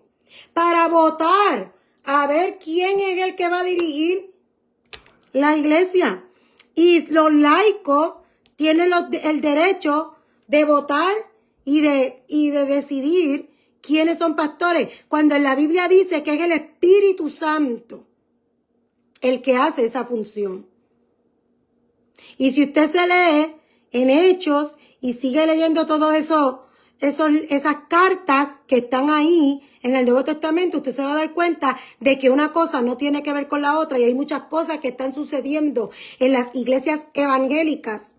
para votar a ver quién es el que va a dirigir la iglesia. Y los laicos tienen el derecho de votar y de decidir quiénes son pastores, cuando en la Biblia dice que es el Espíritu Santo el que hace esa función. Y si usted se lee en Hechos y sigue leyendo todo esas cartas que están ahí en el Nuevo Testamento, usted se va a dar cuenta de que una cosa no tiene que ver con la otra, y hay muchas cosas que están sucediendo en las iglesias evangélicas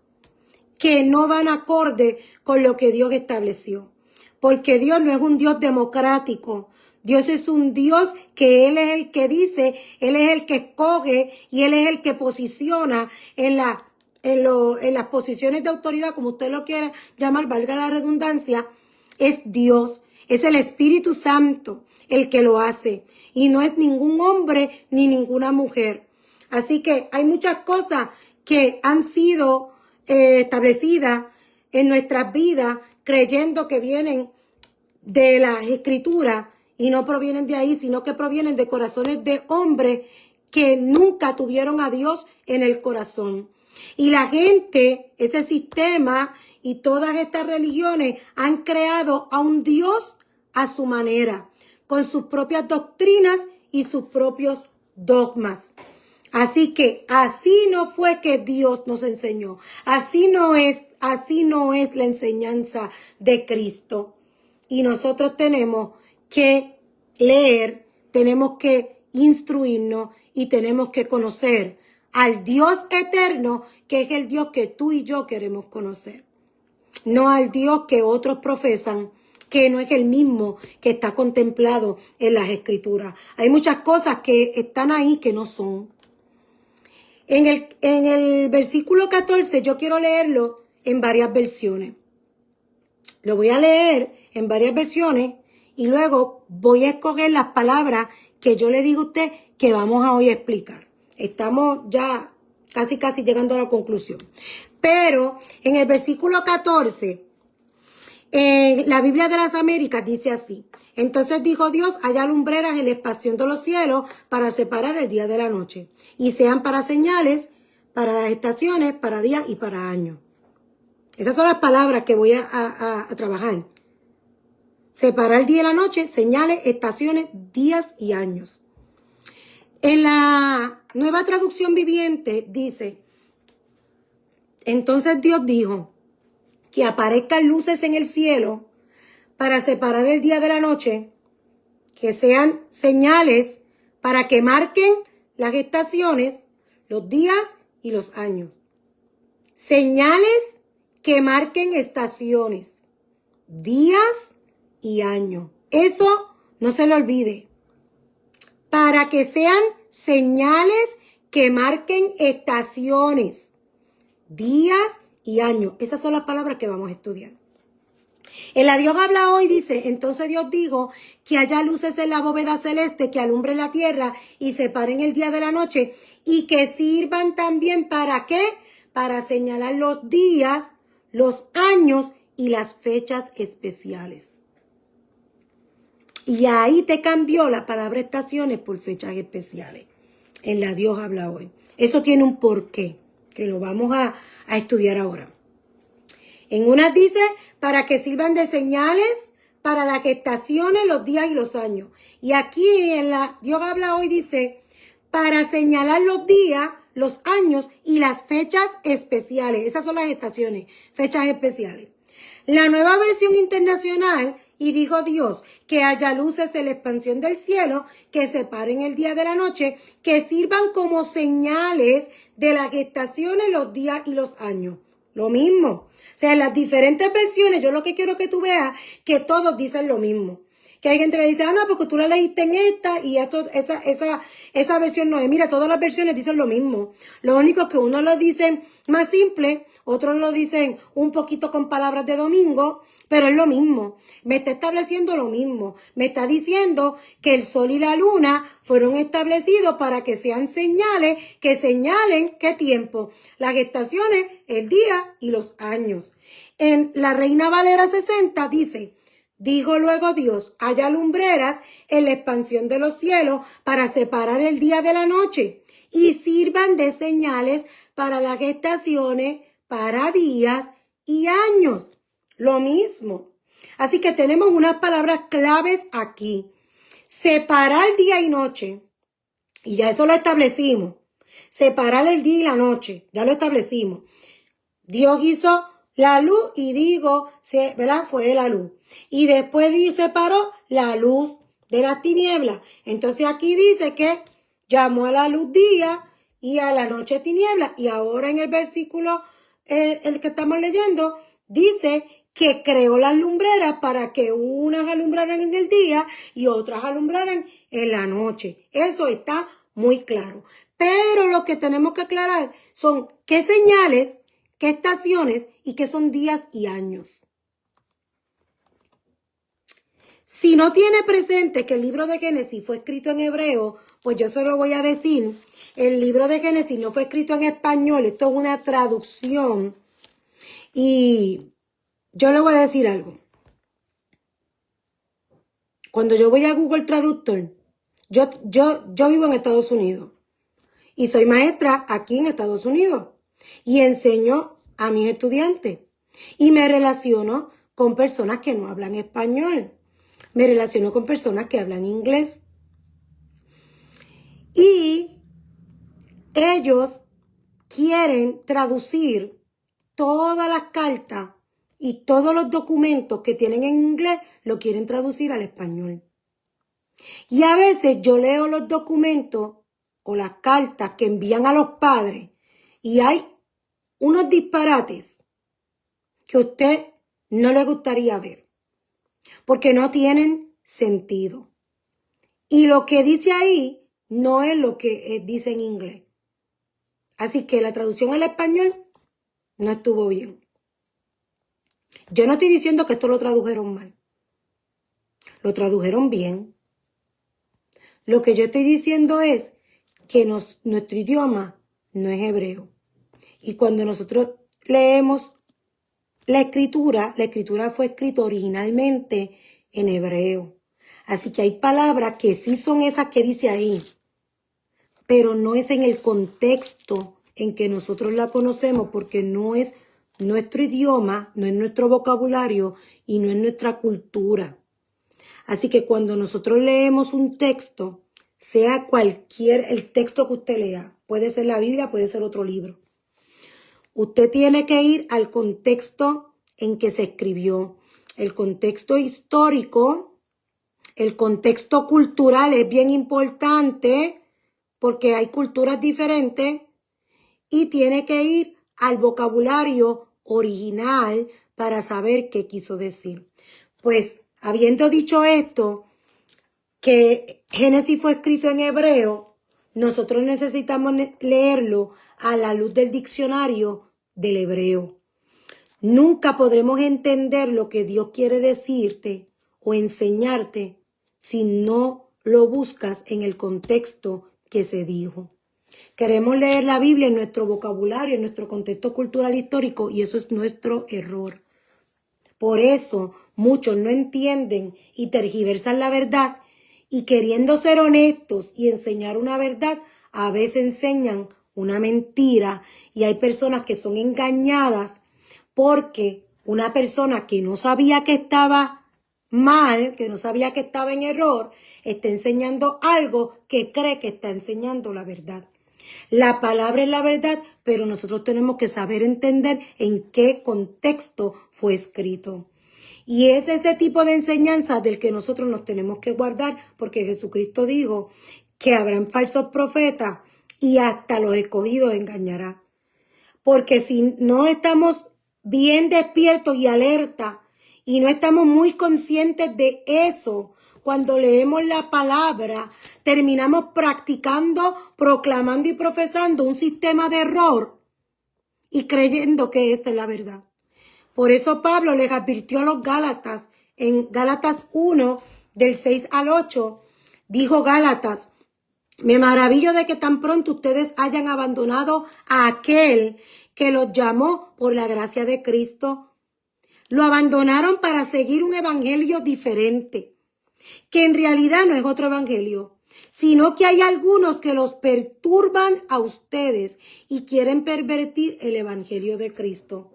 que no van acorde con lo que Dios estableció. Porque Dios no es un Dios democrático. Dios es un Dios que Él es el que dice, Él es el que escoge y Él es el que posiciona en las posiciones de autoridad, como usted lo quiera llamar, valga la redundancia. Es Dios, es el Espíritu Santo el que lo hace. Y no es ningún hombre ni ninguna mujer. Así que hay muchas cosas que han sido establecidas en nuestras vidas, creyendo que vienen de las escrituras y no provienen de ahí, sino que provienen de corazones de hombres que nunca tuvieron a Dios en el corazón. Y la gente, ese sistema y todas estas religiones han creado a un Dios a su manera, con sus propias doctrinas y sus propios dogmas. Así que así no fue que Dios nos enseñó. Así no es la enseñanza de Cristo. Y nosotros tenemos que leer, tenemos que instruirnos y tenemos que conocer al Dios eterno, que es el Dios que tú y yo queremos conocer. No al Dios que otros profesan, que no es el mismo que está contemplado en las Escrituras. Hay muchas cosas que están ahí que no son. En el versículo 14 yo quiero leerlo en varias versiones. Lo voy a leer en varias versiones y luego voy a escoger las palabras que yo le digo a usted que vamos a hoy explicar. Estamos ya casi llegando a la conclusión. Pero en el versículo 14, la Biblia de las Américas dice así: entonces dijo Dios, haya lumbreras en la expansión de los cielos para separar el día de la noche, y sean para señales, para las estaciones, para días y para años. Esas son las palabras que voy a trabajar. Separar el día y la noche, señales, estaciones, días y años. En la Nueva Traducción Viviente dice: entonces Dios dijo que aparezcan luces en el cielo para separar el día de la noche, que sean señales para que marquen las estaciones, los días y los años. Señales que marquen estaciones, días y años. Eso no se lo olvide. Para que sean señales que marquen estaciones, días y años. Esas son las palabras que vamos a estudiar. En la Dios habla hoy dice: entonces Dios dijo que haya luces en la bóveda celeste que alumbren la tierra y separen el día de la noche, y que sirvan también ¿para qué? Para señalar los días, los años y las fechas especiales. Y ahí te cambió la palabra estaciones por fechas especiales. En la Dios habla hoy. Eso tiene un porqué, que lo vamos a estudiar ahora. En unas dice para que sirvan de señales para las estaciones, los días y los años. Y aquí en la Dios habla hoy dice para señalar los días, los años y las fechas especiales. Esas son las estaciones, fechas especiales. La Nueva Versión Internacional, y dijo Dios que haya luces en la expansión del cielo que separen el día de la noche, que sirvan como señales de las estaciones, los días y los años. Lo mismo. O sea, en las diferentes versiones, yo lo que quiero que tú veas que todos dicen lo mismo. Que hay gente que dice, no, porque tú la leíste en esta y esa versión no es. Mira, todas las versiones dicen lo mismo. Lo único que uno lo dicen más simple, otros lo dicen un poquito con palabras de domingo, pero es lo mismo. Me está estableciendo lo mismo. Me está diciendo que el sol y la luna fueron establecidos para que sean señales, que señalen qué tiempo, las estaciones, el día y los años. En la Reina Valera 60 dice: dijo luego Dios, haya lumbreras en la expansión de los cielos para separar el día de la noche y sirvan de señales para las estaciones, para días y años. Lo mismo. Así que tenemos unas palabras claves aquí. Separar día y noche. Y ya eso lo establecimos. Separar el día y la noche. Ya lo establecimos. Dios hizo la luz y digo, ¿verdad? Fue la luz. Y después separó la luz de las tinieblas. Entonces aquí dice que llamó a la luz día y a la noche tinieblas. Y ahora en el versículo, el que estamos leyendo, dice que creó las lumbreras para que unas alumbraran en el día y otras alumbraran en la noche. Eso está muy claro. Pero lo que tenemos que aclarar son qué señales, qué estaciones y qué son días y años. Si no tiene presente que el libro de Génesis fue escrito en hebreo, pues yo se lo voy a decir. El libro de Génesis no fue escrito en español, esto es una traducción. Y yo le voy a decir algo. Cuando yo voy a Google Traductor, yo vivo en Estados Unidos y soy maestra aquí en Estados Unidos y enseño a mis estudiantes y me relaciono con personas que no hablan español. Me relaciono con personas que hablan inglés. Y ellos quieren traducir todas las cartas y todos los documentos que tienen en inglés, lo quieren traducir al español. Y a veces yo leo los documentos o las cartas que envían a los padres y hay unos disparates que a usted no le gustaría ver, porque no tienen sentido. Y lo que dice ahí no es lo que dice en inglés. Así que la traducción al español no estuvo bien. Yo no estoy diciendo que esto lo tradujeron mal. Lo tradujeron bien. Lo que yo estoy diciendo es que nuestro idioma no es hebreo. Y cuando nosotros leemos la escritura fue escrita originalmente en hebreo. Así que hay palabras que sí son esas que dice ahí, pero no es en el contexto en que nosotros la conocemos, porque no es nuestro idioma, no es nuestro vocabulario y no es nuestra cultura. Así que cuando nosotros leemos un texto, sea el texto que usted lea, puede ser la Biblia, puede ser otro libro, usted tiene que ir al contexto en que se escribió. El contexto histórico, el contexto cultural es bien importante porque hay culturas diferentes, y tiene que ir al vocabulario original para saber qué quiso decir. Pues, habiendo dicho esto, que Génesis fue escrito en hebreo, nosotros necesitamos leerlo a la luz del diccionario del hebreo. Nunca podremos entender lo que Dios quiere decirte o enseñarte si no lo buscas en el contexto que se dijo. Queremos leer la Biblia en nuestro vocabulario, en nuestro contexto cultural histórico, y eso es nuestro error. Por eso muchos no entienden y tergiversan la verdad, y queriendo ser honestos y enseñar una verdad, a veces enseñan una mentira, y hay personas que son engañadas porque una persona que no sabía que estaba mal, que no sabía que estaba en error, está enseñando algo que cree que está enseñando la verdad. La palabra es la verdad, pero nosotros tenemos que saber entender en qué contexto fue escrito. Y es ese tipo de enseñanza del que nosotros nos tenemos que guardar, porque Jesucristo dijo que habrán falsos profetas y hasta los escogidos engañará. Porque si no estamos bien despiertos y alerta y no estamos muy conscientes de eso, cuando leemos la palabra, terminamos practicando, proclamando y profesando un sistema de error y creyendo que esta es la verdad. Por eso Pablo les advirtió a los Gálatas, en Gálatas 1, del 6 al 8, dijo Gálatas: me maravillo de que tan pronto ustedes hayan abandonado a aquel que los llamó por la gracia de Cristo. Lo abandonaron para seguir un evangelio diferente, que en realidad no es otro evangelio, sino que hay algunos que los perturban a ustedes y quieren pervertir el evangelio de Cristo.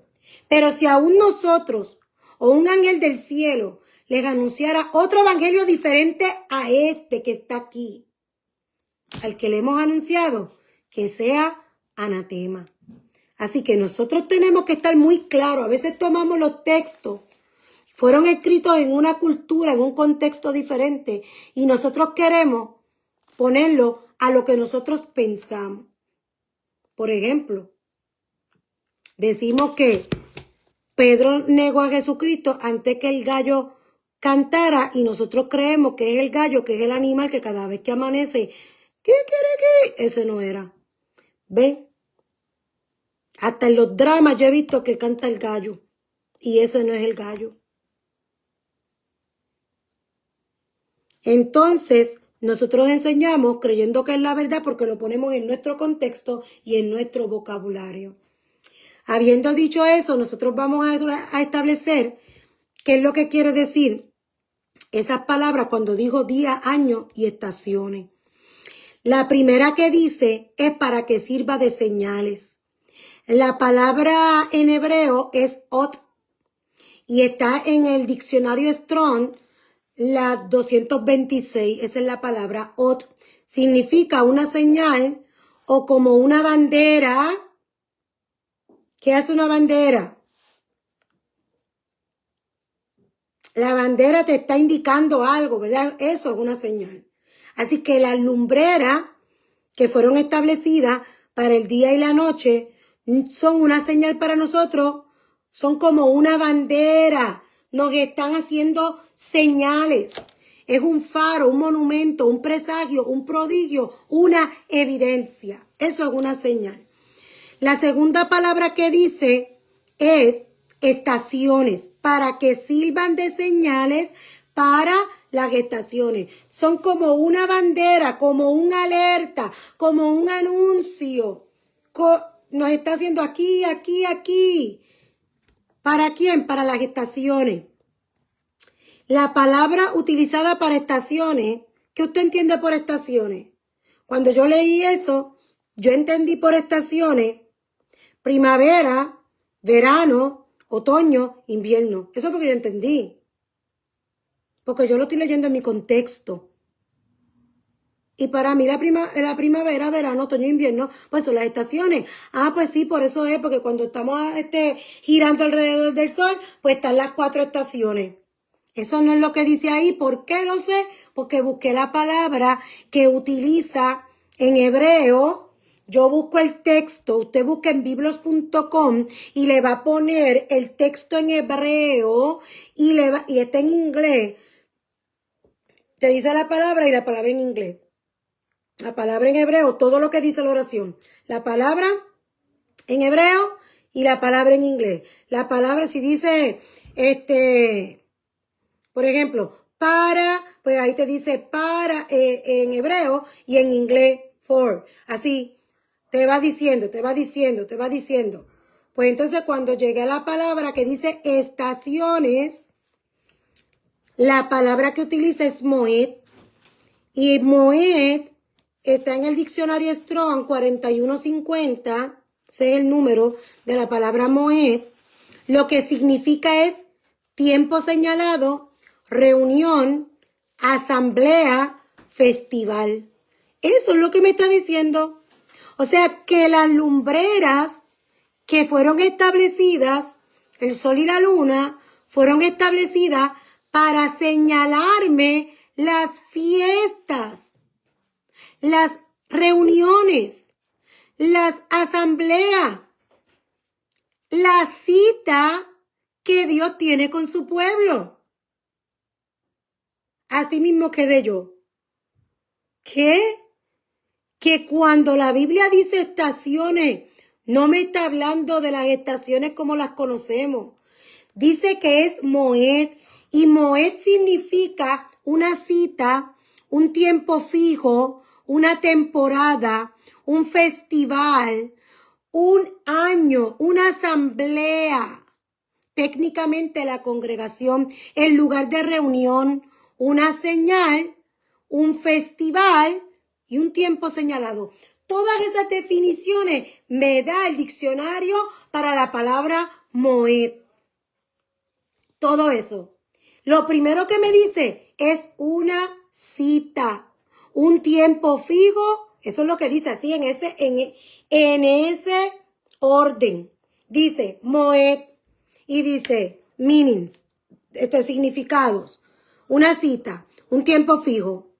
Pero si aún nosotros o un ángel del cielo les anunciara otro evangelio diferente a este que está aquí, al que le hemos anunciado, que sea anatema. Así que nosotros tenemos que estar muy claros. A veces tomamos los textos, fueron escritos en una cultura, en un contexto diferente, y nosotros queremos ponerlo a lo que nosotros pensamos. Por ejemplo, decimos que Pedro negó a Jesucristo antes que el gallo cantara, y nosotros creemos que es el gallo, que es el animal que cada vez que amanece, ¿qué quiere que? Ese no era. ¿Ven? Hasta en los dramas yo he visto que canta el gallo, y ese no es el gallo. Entonces, nosotros enseñamos creyendo que es la verdad porque lo ponemos en nuestro contexto y en nuestro vocabulario. Habiendo dicho eso, nosotros vamos a establecer qué es lo que quiere decir esas palabras cuando dijo día, año y estaciones. La primera que dice es para que sirva de señales. La palabra en hebreo es ot y está en el diccionario Strong, la 226. Esa es la palabra ot. Significa una señal o como una bandera. ¿Qué hace una bandera? La bandera te está indicando algo, ¿verdad? Eso es una señal. Así que las lumbreras que fueron establecidas para el día y la noche son una señal para nosotros, son como una bandera, nos están haciendo señales. Es un faro, un monumento, un presagio, un prodigio, una evidencia. Eso es una señal. La segunda palabra que dice es estaciones, para que sirvan de señales para las estaciones. Son como una bandera, como una alerta, como un anuncio. Nos está haciendo aquí, aquí, aquí. ¿Para quién? Para las estaciones. La palabra utilizada para estaciones, ¿qué usted entiende por estaciones? Cuando yo leí eso, yo entendí por estaciones primavera, verano, otoño, invierno. Eso es lo que yo entendí. Porque yo lo estoy leyendo en mi contexto. Y para mí la primavera, verano, otoño, invierno, pues son las estaciones. Ah, pues sí, por eso es, porque cuando estamos girando alrededor del sol, pues están las 4 estaciones. Eso no es lo que dice ahí. ¿Por qué lo sé? Porque busqué la palabra que utiliza en hebreo. Yo busco el texto, usted busca en biblos.com y le va a poner el texto en hebreo y está en inglés. Te dice la palabra y la palabra en inglés. La palabra en hebreo, todo lo que dice la oración. La palabra en hebreo y la palabra en inglés. La palabra, si dice, por ejemplo, para, pues ahí te dice para en hebreo y en inglés for. Así, te va diciendo, te va diciendo, te va diciendo. Pues entonces cuando llegue a la palabra que dice estaciones, la palabra que utiliza es moed. Y moed está en el diccionario Strong 4150, ese es el número de la palabra moed. Lo que significa es tiempo señalado, reunión, asamblea, festival. Eso es lo que me está diciendo. O sea que las lumbreras que fueron establecidas, el sol y la luna, fueron establecidas para señalarme las fiestas, las reuniones, las asambleas, la cita que Dios tiene con su pueblo. Así mismo quedé yo. ¿Qué? Que cuando la Biblia dice estaciones, no me está hablando de las estaciones como las conocemos. Dice que es moed, y moed significa una cita, un tiempo fijo, una temporada, un festival, un año, una asamblea. Técnicamente la congregación, el lugar de reunión, una señal, un festival y un tiempo señalado. Todas esas definiciones me da el diccionario para la palabra moed. Todo eso. Lo primero que me dice es una cita, un tiempo fijo. Eso es lo que dice así en ese orden. Dice moed y dice meanings, significados. Una cita, un tiempo fijo,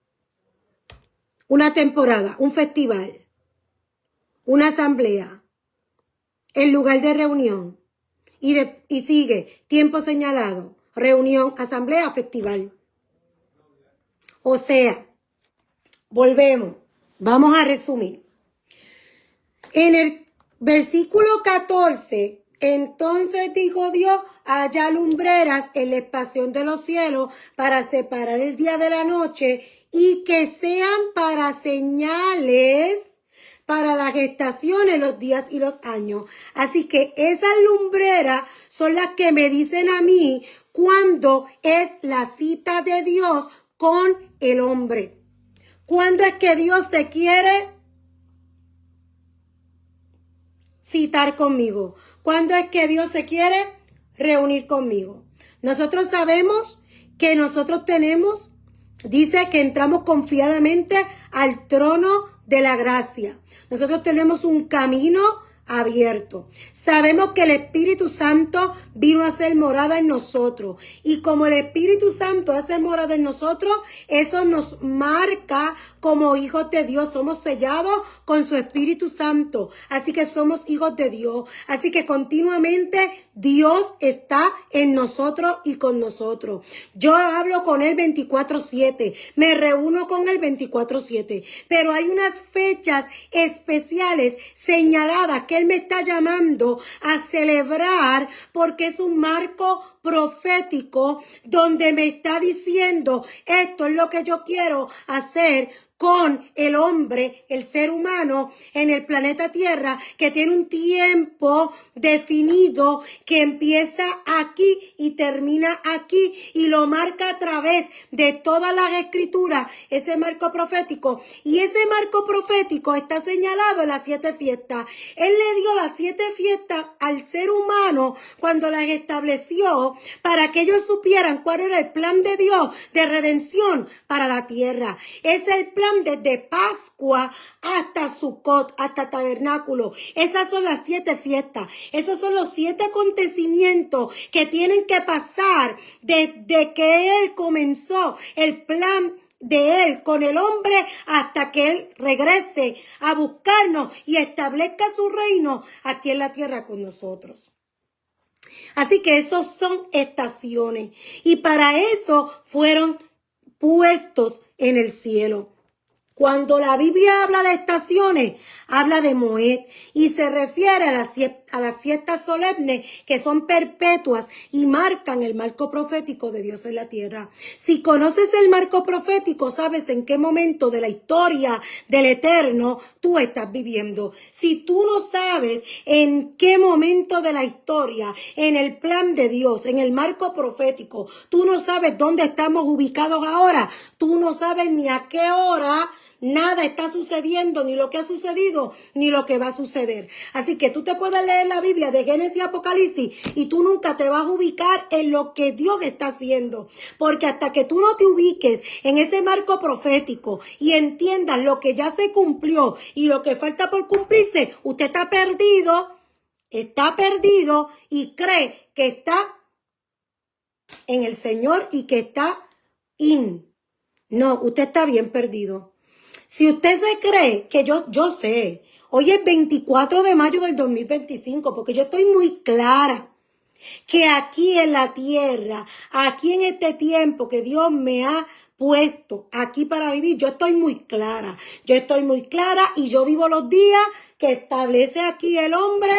una temporada, un festival, una asamblea, el lugar de reunión. Y sigue, tiempo señalado, reunión, asamblea, festival. O sea, volvemos, vamos a resumir. En el versículo 14, entonces dijo Dios, haya lumbreras en la expansión de los cielos para separar el día de la noche y que sean para señales para las estaciones, los días y los años. Así que esas lumbreras son las que me dicen a mí cuándo es la cita de Dios con el hombre. ¿Cuándo es que Dios se quiere citar conmigo? ¿Cuándo es que Dios se quiere reunir conmigo? Nosotros sabemos que nosotros tenemos, dice que entramos confiadamente al trono de la gracia. Nosotros tenemos un camino abierto. Sabemos que el Espíritu Santo vino a hacer morada en nosotros. Y como el Espíritu Santo hace morada en nosotros, eso nos marca como hijos de Dios. Somos sellados con su Espíritu Santo. Así que somos hijos de Dios. Así que continuamente Dios está en nosotros y con nosotros. Yo hablo con él 24/7. Me reúno con él 24/7. Pero hay unas fechas especiales señaladas que él me está llamando a celebrar, porque es un marco profético donde me está diciendo: esto es lo que yo quiero hacer con el hombre, el ser humano en el planeta Tierra, que tiene un tiempo definido que empieza aquí y termina aquí, y lo marca a través de todas las escrituras, ese marco profético. Y ese marco profético está señalado en las 7 fiestas. Él le dio las 7 fiestas al ser humano cuando las estableció, para que ellos supieran cuál era el plan de Dios de redención para la tierra. Es el plan desde Pascua hasta Sukkot, hasta Tabernáculo. Esas son las 7 fiestas. Esos son los 7 acontecimientos que tienen que pasar desde que Él comenzó el plan de Él con el hombre hasta que Él regrese a buscarnos y establezca su reino aquí en la tierra con nosotros. Así que esos son estaciones, y para eso fueron puestos en el cielo. Cuando la Biblia habla de estaciones, habla de Moed, y se refiere a las fiestas solemnes que son perpetuas y marcan el marco profético de Dios en la tierra. Si conoces el marco profético, sabes en qué momento de la historia del Eterno tú estás viviendo. Si tú no sabes en qué momento de la historia, en el plan de Dios, en el marco profético, tú no sabes dónde estamos ubicados ahora, tú no sabes ni a qué hora nada está sucediendo, ni lo que ha sucedido, ni lo que va a suceder. Así que tú te puedes leer la Biblia de Génesis y Apocalipsis y tú nunca te vas a ubicar en lo que Dios está haciendo. Porque hasta que tú no te ubiques en ese marco profético y entiendas lo que ya se cumplió y lo que falta por cumplirse, usted está perdido y cree que está en el Señor y que está No, usted está bien perdido. Si usted se cree que yo sé, hoy es 24 de mayo del 2025, porque yo estoy muy clara que aquí en la tierra, aquí en este tiempo que Dios me ha puesto aquí para vivir, yo estoy muy clara. Yo estoy muy clara y yo vivo los días que establece aquí el hombre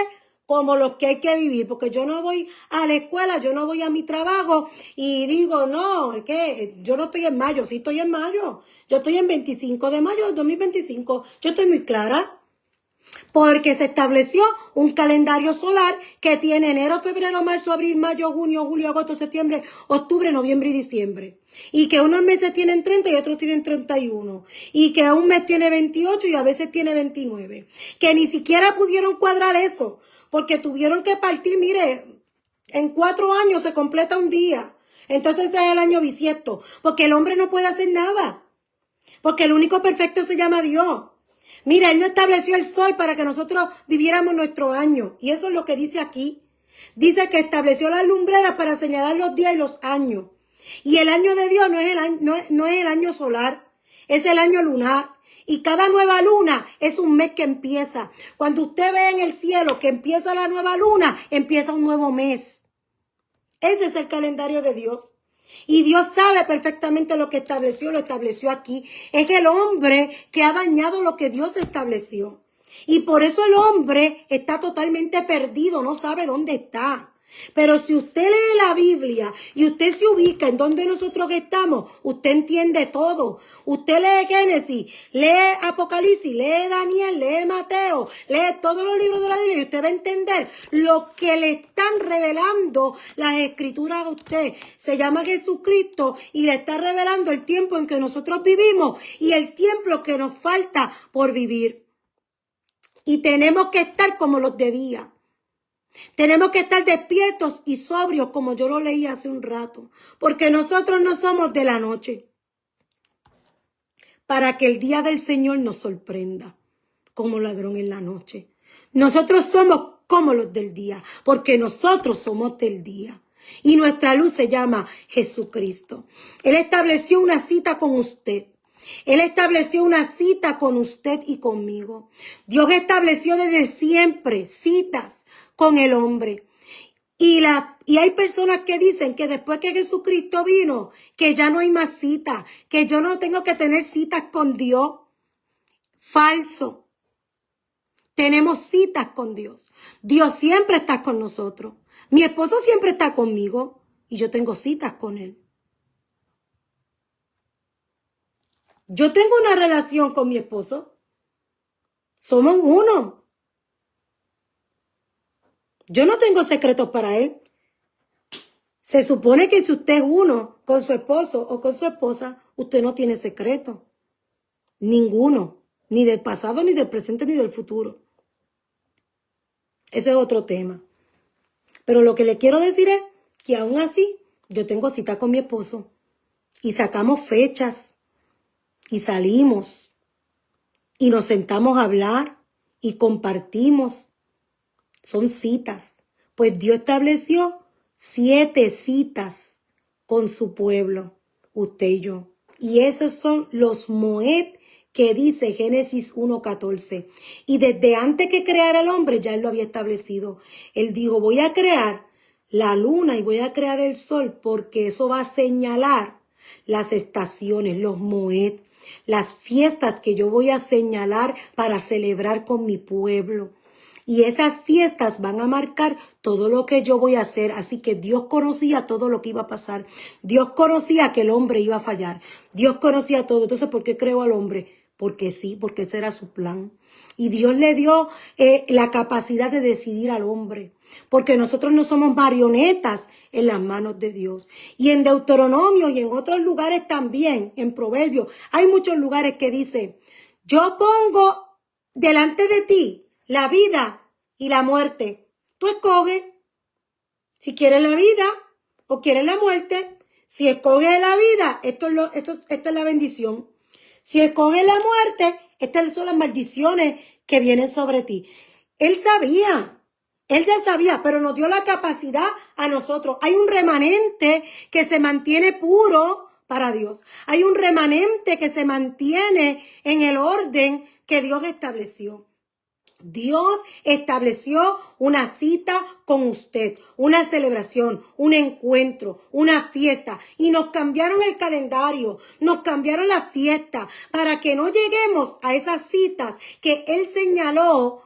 como los que hay que vivir, porque yo no voy a la escuela, yo no voy a mi trabajo y digo, no, es que yo no estoy en mayo. Sí estoy en mayo, yo estoy en 25 de mayo del 2025, yo estoy muy clara, porque se estableció un calendario solar que tiene enero, febrero, marzo, abril, mayo, junio, julio, agosto, septiembre, octubre, noviembre y diciembre. Y que unos meses tienen 30 y otros tienen 31. Y que un mes tiene 28 y a veces tiene 29. Que ni siquiera pudieron cuadrar eso, porque tuvieron que partir, mire, en 4 años se completa un día. Entonces ese es el año bisiesto, porque el hombre no puede hacer nada. Porque el único perfecto se llama Dios. Mira, Él no estableció el sol para que nosotros viviéramos nuestro año. Y eso es lo que dice aquí. Dice que estableció las lumbreras para señalar los días y los años. Y el año de Dios no es el año solar, es el año lunar. Y cada nueva luna es un mes que empieza. Cuando usted ve en el cielo que empieza la nueva luna, empieza un nuevo mes. Ese es el calendario de Dios. Y Dios sabe perfectamente lo que estableció, lo estableció aquí. Es el hombre que ha dañado lo que Dios estableció. Y por eso el hombre está totalmente perdido, no sabe dónde está. Pero si usted lee la Biblia y usted se ubica en donde nosotros estamos, usted entiende todo. Usted lee Génesis, lee Apocalipsis, lee Daniel, lee Mateo, lee todos los libros de la Biblia y usted va a entender lo que le están revelando las escrituras a usted. Se llama Jesucristo y le está revelando el tiempo en que nosotros vivimos y el tiempo que nos falta por vivir. Y tenemos que estar como los de día. Tenemos que estar despiertos y sobrios, como yo lo leí hace un rato, porque nosotros no somos de la noche, para que el día del Señor nos sorprenda como ladrón en la noche. Nosotros somos como los del día, porque nosotros somos del día. Y nuestra luz se llama Jesucristo. Él estableció una cita con usted. Él estableció una cita con usted y conmigo. Dios estableció desde siempre citas con el hombre. Y hay personas que dicen que después que Jesucristo vino, que ya no hay más citas, que yo no tengo que tener citas con Dios. Falso. Tenemos citas con Dios. Dios siempre está con nosotros. Mi esposo siempre está conmigo y yo tengo citas con él. Yo tengo una relación con mi esposo. Somos uno. Yo no tengo secretos para él. Se supone que si usted es uno con su esposo o con su esposa, usted no tiene secreto. Ninguno. Ni del pasado, ni del presente, ni del futuro. Eso es otro tema. Pero lo que le quiero decir es que aún así, yo tengo cita con mi esposo. Y sacamos fechas. Y salimos. Y nos sentamos a hablar. Y compartimos. Son citas. Pues Dios estableció 7 citas con su pueblo, usted y yo. Y esos son los Moed que dice Génesis 1:14. Y desde antes que creara el hombre ya él lo había establecido. Él dijo, voy a crear la luna y voy a crear el sol porque eso va a señalar las estaciones, los Moed, las fiestas que yo voy a señalar para celebrar con mi pueblo. Y esas fiestas van a marcar todo lo que yo voy a hacer. Así que Dios conocía todo lo que iba a pasar. Dios conocía que el hombre iba a fallar. Dios conocía todo. Entonces, ¿por qué creó al hombre? Porque sí, porque ese era su plan. Y Dios le dio la capacidad de decidir al hombre. Porque nosotros no somos marionetas en las manos de Dios. Y en Deuteronomio y en otros lugares también, en Proverbios, hay muchos lugares que dice, yo pongo delante de ti la vida y la muerte. Tú escoges si quieres la vida o quieres la muerte. Si escoges la vida, esta es la bendición. Si escoges la muerte, estas son las maldiciones que vienen sobre ti. Él sabía, él ya sabía, pero nos dio la capacidad a nosotros. Hay un remanente que se mantiene puro para Dios. Hay un remanente que se mantiene en el orden que Dios estableció. Dios estableció una cita con usted, una celebración, un encuentro, una fiesta. Y nos cambiaron el calendario, nos cambiaron la fiesta para que no lleguemos a esas citas que Él señaló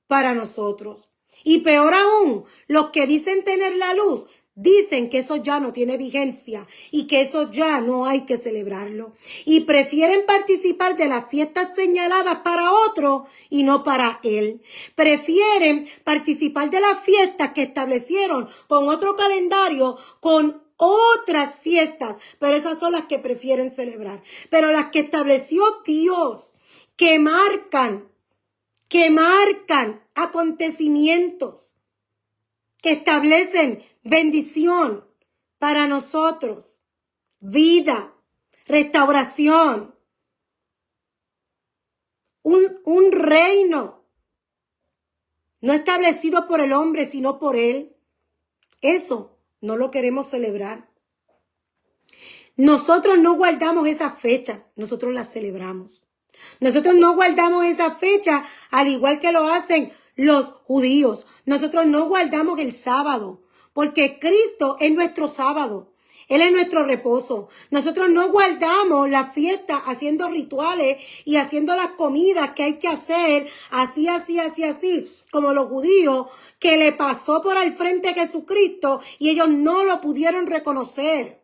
para nosotros. Y peor aún, los que dicen tener la luz, dicen que eso ya no tiene vigencia y que eso ya no hay que celebrarlo. Y prefieren participar de las fiestas señaladas para otro y no para él. Prefieren participar de las fiestas que establecieron con otro calendario, con otras fiestas, pero esas son las que prefieren celebrar. Pero las que estableció Dios, que marcan acontecimientos, que establecen bendición para nosotros, vida, restauración, un reino no establecido por el hombre, sino por él. Eso no lo queremos celebrar. Nosotros no guardamos esas fechas, nosotros las celebramos. Nosotros no guardamos esa fecha al igual que lo hacen los judíos. Nosotros no guardamos el sábado porque Cristo es nuestro sábado. Él es nuestro reposo. Nosotros no guardamos la fiesta haciendo rituales y haciendo las comidas que hay que hacer así, como los judíos que le pasó por al frente a Jesucristo y ellos no lo pudieron reconocer.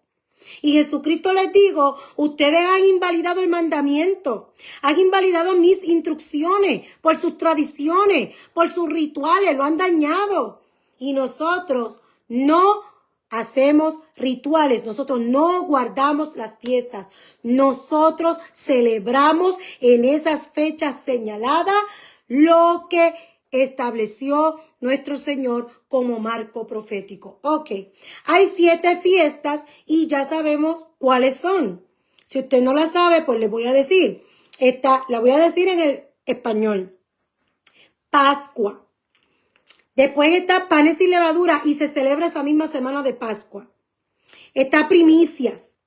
Y Jesucristo les dijo, ustedes han invalidado el mandamiento, han invalidado mis instrucciones por sus tradiciones, por sus rituales, lo han dañado. Y nosotros no hacemos rituales, nosotros no guardamos las fiestas, nosotros celebramos en esas fechas señaladas lo que estableció nuestro Señor como marco profético. Ok, hay 7 fiestas y ya sabemos cuáles son. Si usted no la sabe, pues le voy a decir. La voy a decir en el español. Pascua. Después está panes y levadura y se celebra esa misma semana de Pascua. Está primicias.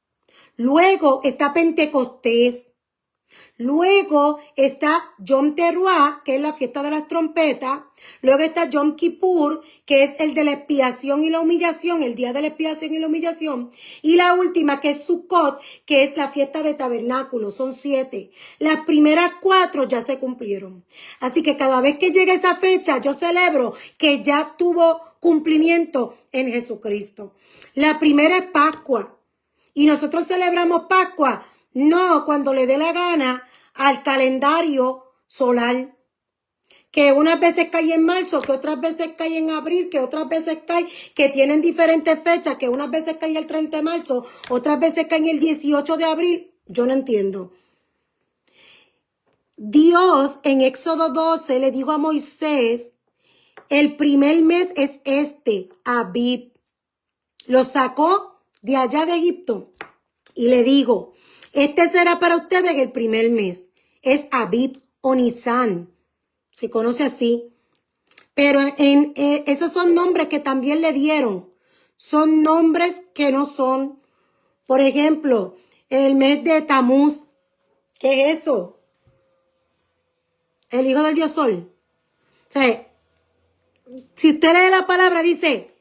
Luego está Pentecostés. Luego está Yom Teruah, que es la fiesta de las trompetas. Luego está Yom Kippur, que es el de la expiación y la humillación, el día de la expiación y la humillación. Y la última, que es Sukkot, que es la fiesta de tabernáculos. Son 7. Las primeras 4 ya se cumplieron. Así que cada vez que llegue esa fecha, yo celebro que ya tuvo cumplimiento en Jesucristo. La primera es Pascua. Y nosotros celebramos Pascua, no cuando le dé la gana al calendario solar, que unas veces cae en marzo, que otras veces cae en abril, que otras veces cae, que tienen diferentes fechas, que unas veces cae el 30 de marzo, otras veces cae el 18 de abril. Yo no entiendo. Dios en Éxodo 12 le dijo a Moisés, el primer mes es Abib. Lo sacó de allá de Egipto y le digo, este será para ustedes el primer mes. Es Abib o Nisan. Se conoce así. Pero esos son nombres que también le dieron. Son nombres que no son. Por ejemplo, el mes de Tamuz. ¿Qué es eso? El hijo del dios Sol. O sea, si usted lee la palabra, dice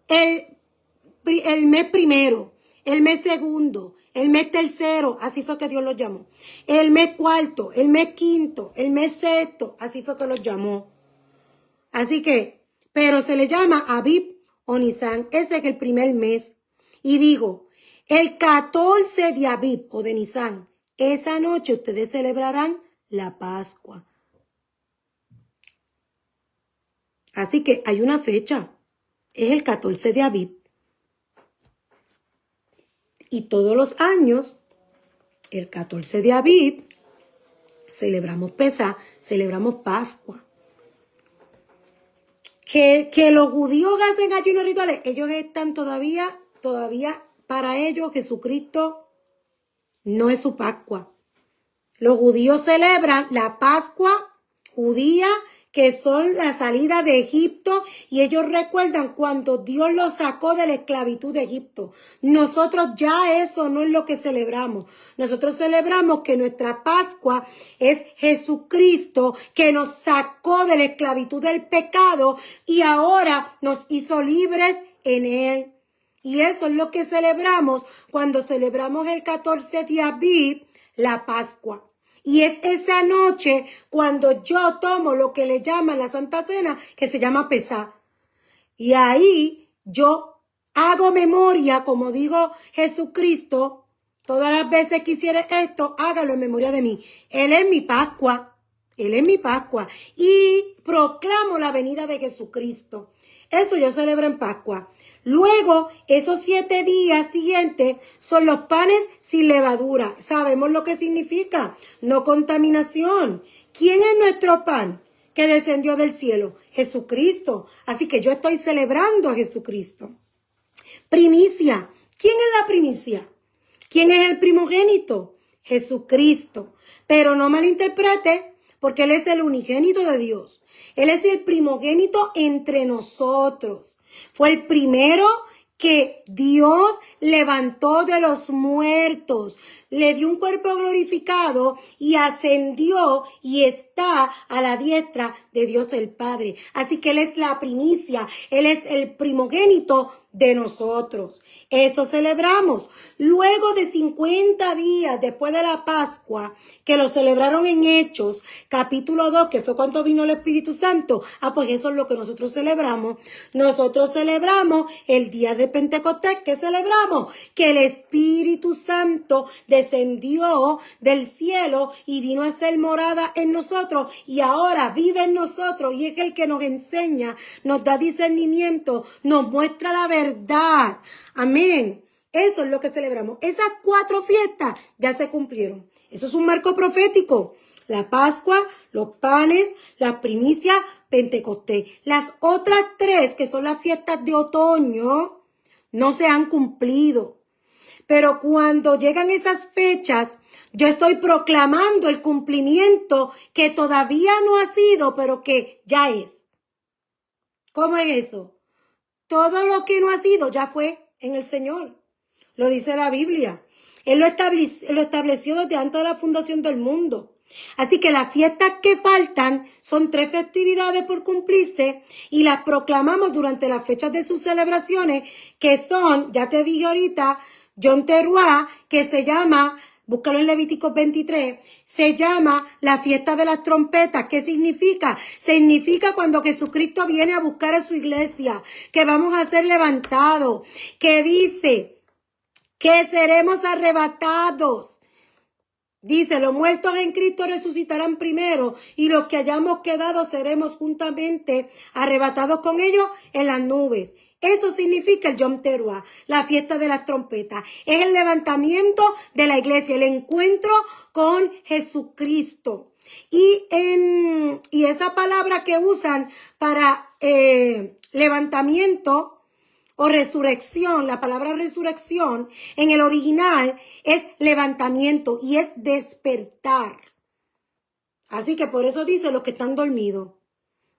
el mes primero, el mes segundo, el mes tercero, así fue que Dios los llamó. El mes cuarto, el mes quinto, el mes sexto, así fue que los llamó. Así que, pero se le llama Abib o Nisan, ese es el primer mes. Y digo, el 14 de Abib o de Nisan, esa noche ustedes celebrarán la Pascua. Así que hay una fecha, es el 14 de Abib. Y todos los años, el 14 de Abib, celebramos Pesaj, celebramos Pascua. Que los judíos hacen ayunos rituales, ellos están todavía para ellos Jesucristo no es su Pascua. Los judíos celebran la Pascua judía, que son la salida de Egipto, y ellos recuerdan cuando Dios los sacó de la esclavitud de Egipto. Nosotros ya eso no es lo que celebramos. Nosotros celebramos que nuestra Pascua es Jesucristo, que nos sacó de la esclavitud del pecado y ahora nos hizo libres en Él. Y eso es lo que celebramos cuando celebramos el 14 de Abib, la Pascua. Y es esa noche cuando yo tomo lo que le llaman la Santa Cena, que se llama Pesaj. Y ahí yo hago memoria, como dijo Jesucristo, todas las veces que hiciere esto, hágalo en memoria de mí. Él es mi Pascua. Él es mi Pascua. Y proclamo la venida de Jesucristo. Eso yo celebro en Pascua. Luego, esos 7 días siguientes son los panes sin levadura. Sabemos lo que significa. No contaminación. ¿Quién es nuestro pan que descendió del cielo? Jesucristo. Así que yo estoy celebrando a Jesucristo. Primicia. ¿Quién es la primicia? ¿Quién es el primogénito? Jesucristo. Pero no malinterprete, porque Él es el unigénito de Dios. Él es el primogénito entre nosotros. Fue el primero que Dios levantó de los muertos, le dio un cuerpo glorificado y ascendió y está a la diestra de Dios el Padre. Así que Él es la primicia, Él es el primogénito de nosotros. Eso celebramos. Luego de 50 días después de la Pascua, que lo celebraron en Hechos, capítulo 2, que fue cuando vino el Espíritu Santo. Pues eso es lo que nosotros celebramos. Nosotros celebramos el día de Pentecostés. ¿Qué celebramos? Que el Espíritu Santo descendió del cielo y vino a ser morada en nosotros y ahora vive en nosotros y es el que nos enseña, nos da discernimiento, nos muestra la verdad. Amén. Eso es lo que celebramos. Esas 4 fiestas ya se cumplieron. Eso es un marco profético. La Pascua, los panes, las primicias, Pentecostés. Las otras 3, que son las fiestas de otoño, no se han cumplido. Pero cuando llegan esas fechas, yo estoy proclamando el cumplimiento que todavía no ha sido, pero que ya es. ¿Cómo es eso? Todo lo que no ha sido ya fue en el Señor. Lo dice la Biblia. Él lo estableció desde antes de la fundación del mundo. Así que las fiestas que faltan son 3 festividades por cumplirse y las proclamamos durante las fechas de sus celebraciones, que son, ya te dije ahorita, Yom Teruah, que se llama, búscalo en Levíticos 23, se llama la fiesta de las trompetas. ¿Qué significa? Significa cuando Jesucristo viene a buscar a su iglesia, que vamos a ser levantados, que dice que seremos arrebatados. Dice, los muertos en Cristo resucitarán primero y los que hayamos quedado seremos juntamente arrebatados con ellos en las nubes. Eso significa el Yom Teruah, la fiesta de las trompetas. Es el levantamiento de la iglesia, el encuentro con Jesucristo. Y esa palabra que usan para levantamiento o resurrección, la palabra resurrección en el original es levantamiento y es despertar. Así que por eso dice los que están dormidos,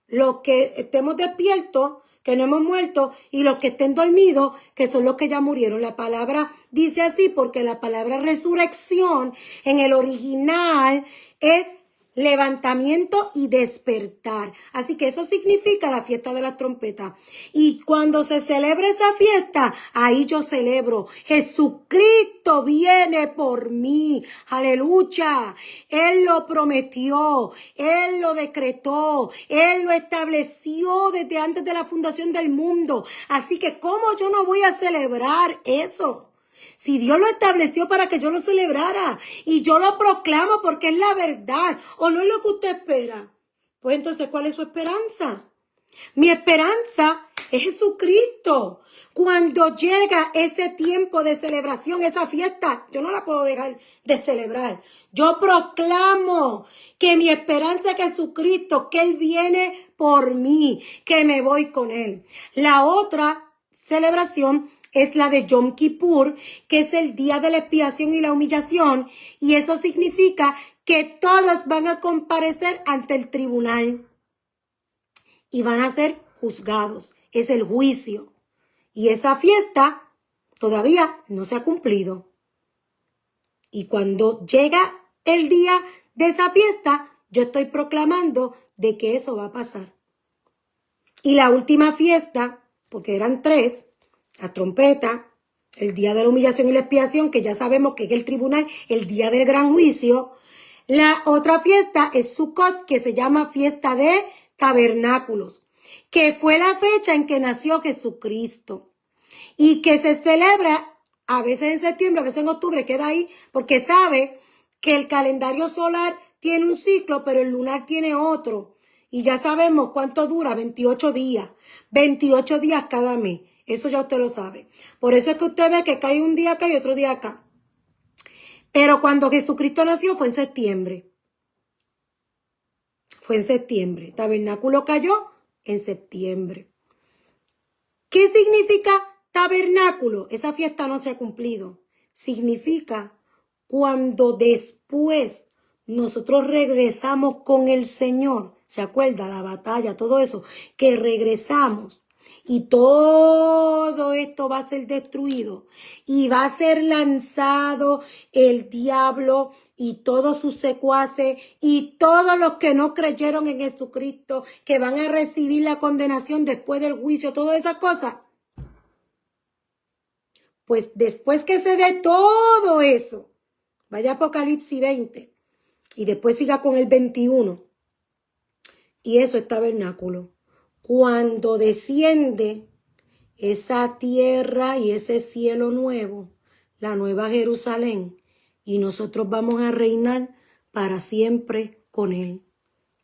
los que estemos despiertos, que no hemos muerto, y los que estén dormidos, que son los que ya murieron. La palabra dice así porque la palabra resurrección en el original es levantamiento y despertar. Así que eso significa la fiesta de las trompetas. Y cuando se celebra esa fiesta, ahí yo celebro. Jesucristo viene por mí. Aleluya. Él lo prometió. Él lo decretó. Él lo estableció desde antes de la fundación del mundo. Así que ¿cómo yo no voy a celebrar eso? Si Dios lo estableció para que yo lo celebrara y yo lo proclamo porque es la verdad o no es lo que usted espera, pues entonces ¿cuál es su esperanza? Mi esperanza es Jesucristo. Cuando llega ese tiempo de celebración, esa fiesta, yo no la puedo dejar de celebrar. Yo proclamo que mi esperanza es Jesucristo, que Él viene por mí, que me voy con Él. La otra celebración es la de Yom Kippur, que es el día de la expiación y la humillación, y eso significa que todos van a comparecer ante el tribunal y van a ser juzgados. Es el juicio. Y esa fiesta todavía no se ha cumplido. Y cuando llega el día de esa fiesta, yo estoy proclamando de que eso va a pasar. Y la última fiesta, porque eran 3, la trompeta, el día de la humillación y la expiación, que ya sabemos que es el tribunal, el día del gran juicio. La otra fiesta es Sukkot, que se llama fiesta de tabernáculos, que fue la fecha en que nació Jesucristo y que se celebra a veces en septiembre, a veces en octubre, queda ahí, porque sabe que el calendario solar tiene un ciclo, pero el lunar tiene otro. Y ya sabemos cuánto dura, 28 días. 28 días cada mes. Eso ya usted lo sabe. Por eso es que usted ve que cae un día acá y otro día acá. Pero cuando Jesucristo nació fue en septiembre. Fue en septiembre. Tabernáculo cayó en septiembre. ¿Qué significa tabernáculo? Esa fiesta no se ha cumplido. Significa cuando después nosotros regresamos con el Señor. ¿Se acuerda? La batalla, todo eso. Que regresamos. Y todo esto va a ser destruido. Y va a ser lanzado el diablo y todos sus secuaces y todos los que no creyeron en Jesucristo, que van a recibir la condenación después del juicio, todas esas cosas. Pues después que se dé todo eso, vaya a Apocalipsis 20 y después siga con el 21. Y eso es tabernáculo. Cuando desciende esa tierra y ese cielo nuevo, la nueva Jerusalén, y nosotros vamos a reinar para siempre con Él.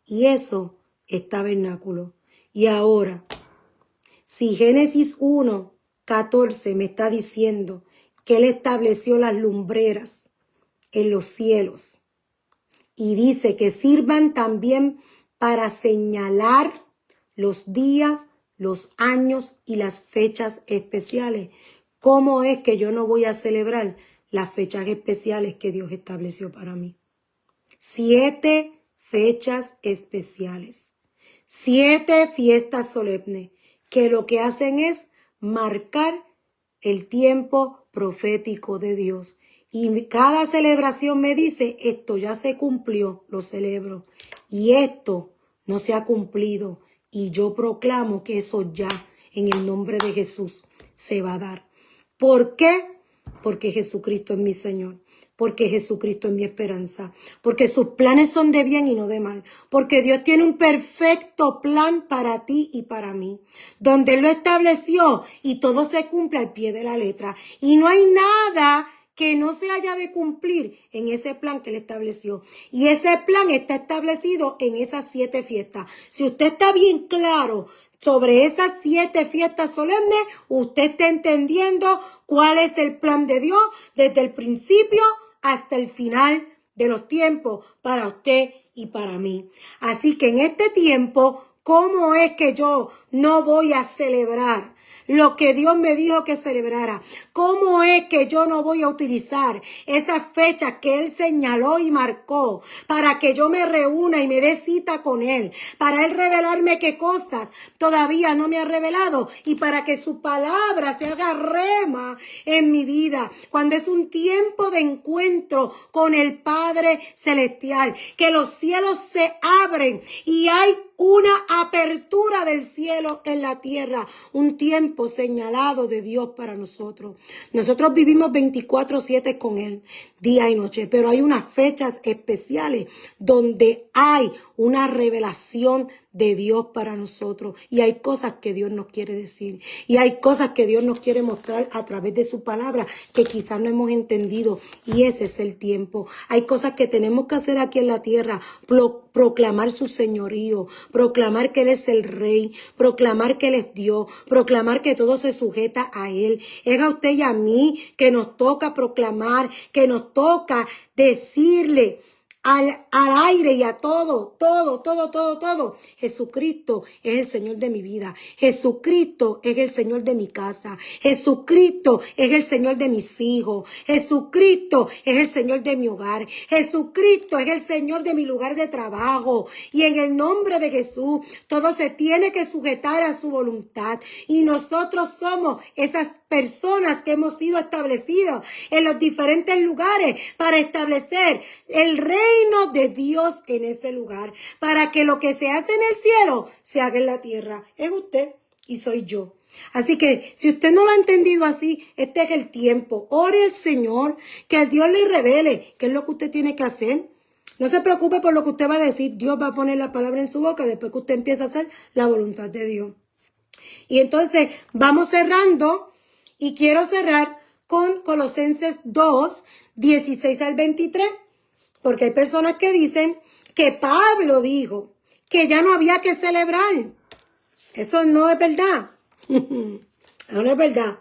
Y eso es tabernáculo. Y ahora, si Génesis 1:14 me está diciendo que Él estableció las lumbreras en los cielos y dice que sirvan también para señalar los días, los años y las fechas especiales, ¿cómo es que yo no voy a celebrar las fechas especiales que Dios estableció para mí? 7 fechas especiales, 7 fiestas solemnes, que lo que hacen es marcar el tiempo profético de Dios. Y cada celebración me dice, esto ya se cumplió, lo celebro. Y esto no se ha cumplido. Y yo proclamo que eso ya, en el nombre de Jesús, se va a dar. ¿Por qué? Porque Jesucristo es mi Señor. Porque Jesucristo es mi esperanza. Porque sus planes son de bien y no de mal. Porque Dios tiene un perfecto plan para ti y para mí. Donde Él lo estableció y todo se cumple al pie de la letra. Y no hay nada que no se haya de cumplir en ese plan que Él estableció. Y ese plan está establecido en esas 7 fiestas. Si usted está bien claro sobre esas 7 fiestas solemnes, usted está entendiendo cuál es el plan de Dios desde el principio hasta el final de los tiempos para usted y para mí. Así que en este tiempo, ¿cómo es que yo no voy a celebrar lo que Dios me dijo que celebrara? ¿Cómo es que yo no voy a utilizar esas fechas que Él señaló y marcó para que yo me reúna y me dé cita con Él? Para Él revelarme qué cosas todavía no me ha revelado y para que su palabra se haga rema en mi vida. Cuando es un tiempo de encuentro con el Padre Celestial, que los cielos se abren y hay una apertura del cielo en la tierra, un tiempo señalado de Dios para nosotros. Nosotros vivimos 24/7 con Él, día y noche, pero hay unas fechas especiales donde hay una revelación de Dios para nosotros y hay cosas que Dios nos quiere decir y hay cosas que Dios nos quiere mostrar a través de su palabra que quizás no hemos entendido y ese es el tiempo. Hay cosas que tenemos que hacer aquí en la tierra, proclamar su señorío, proclamar que Él es el Rey, proclamar que Él es Dios, proclamar que todo se sujeta a Él. Es a usted y a mí que nos toca proclamar, que nos toca decirle al aire y a todo. Jesucristo es el Señor de mi vida. Jesucristo es el Señor de mi casa. Jesucristo es el Señor de mis hijos. Jesucristo es el Señor de mi hogar. Jesucristo es el Señor de mi lugar de trabajo. Y en el nombre de Jesús, todo se tiene que sujetar a su voluntad. Y nosotros somos esas personas que hemos sido establecidas en los diferentes lugares para establecer el reino de Dios en ese lugar, para que lo que se hace en el cielo se haga en la tierra. Es usted y soy yo. Así que si usted no lo ha entendido así, este es el tiempo. Ore al Señor, que el Dios le revele qué es lo que usted tiene que hacer. No se preocupe por lo que usted va a decir. Dios va a poner la palabra en su boca después que usted empiece a hacer la voluntad de Dios. Y entonces vamos cerrando y quiero cerrar con Colosenses 2, 16 al 23. Porque hay personas que dicen que Pablo dijo que ya no había que celebrar. Eso no es verdad. Eso no es verdad.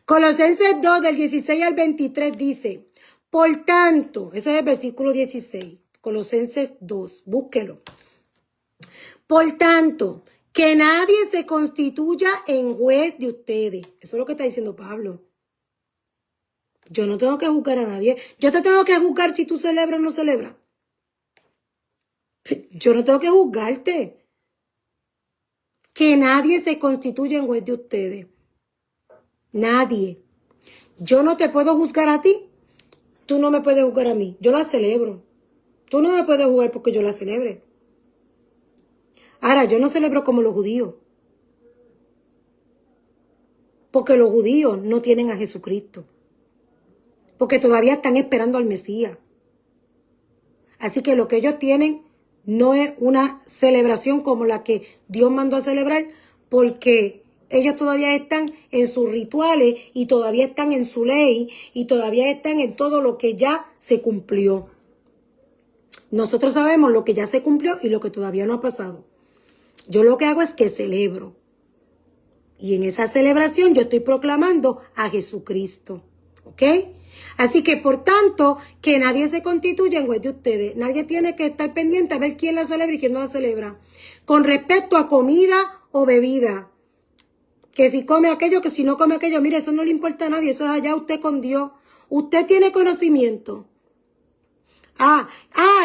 Colosenses 2, del 16 al 23 dice, por tanto, ese es el versículo 16, Colosenses 2, búsquelo. Por tanto, que nadie se constituya en juez de ustedes. Eso es lo que está diciendo Pablo. Yo no tengo que juzgar a nadie. Yo te tengo que juzgar si tú celebras o no celebras. Yo no tengo que juzgarte. Que nadie se constituya en juez de ustedes. Nadie. Yo no te puedo juzgar a ti. Tú no me puedes juzgar a mí. Yo la celebro. Tú no me puedes juzgar porque yo la celebre. Ahora, yo no celebro como los judíos. Porque los judíos no tienen a Jesucristo. Porque todavía están esperando al Mesías. Así que lo que ellos tienen no es una celebración como la que Dios mandó a celebrar, porque ellos todavía están en sus rituales y todavía están en su ley y todavía están en todo lo que ya se cumplió. Nosotros sabemos lo que ya se cumplió y lo que todavía no ha pasado. Yo lo que hago es que celebro. Y en esa celebración yo estoy proclamando a Jesucristo. ¿Ok? Así que, por tanto, que nadie se constituya en juez de ustedes. Nadie tiene que estar pendiente a ver quién la celebra y quién no la celebra. Con respecto a comida o bebida. Que si come aquello, que si no come aquello. Mire, eso no le importa a nadie. Eso es allá usted con Dios. Usted tiene conocimiento.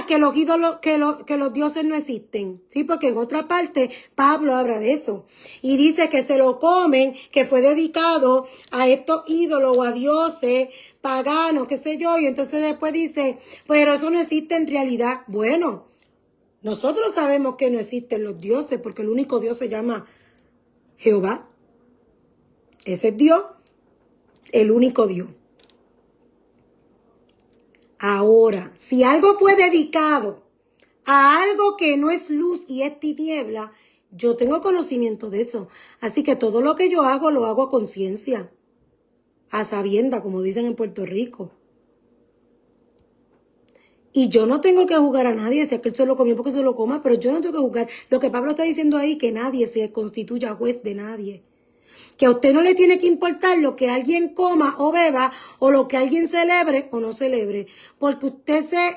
Que los ídolos, que los dioses no existen. Sí, porque en otra parte Pablo habla de eso. Y dice que se lo comen, que fue dedicado a estos ídolos o a dioses paganos, qué sé yo. Y entonces después dice, pero eso no existe en realidad. Bueno, nosotros sabemos que no existen los dioses, porque el único Dios se llama Jehová. Ese es Dios, el único Dios. Ahora, si algo fue dedicado a algo que no es luz y es tiniebla, yo tengo conocimiento de eso. Así que todo lo que yo hago, lo hago a conciencia, a sabienda, como dicen en Puerto Rico. Y yo no tengo que juzgar a nadie, si es que él se lo comió porque se lo coma, pero yo no tengo que juzgar. Lo que Pablo está diciendo ahí, que nadie se constituya juez de nadie. Que a usted no le tiene que importar lo que alguien coma o beba, o lo que alguien celebre o no celebre. Porque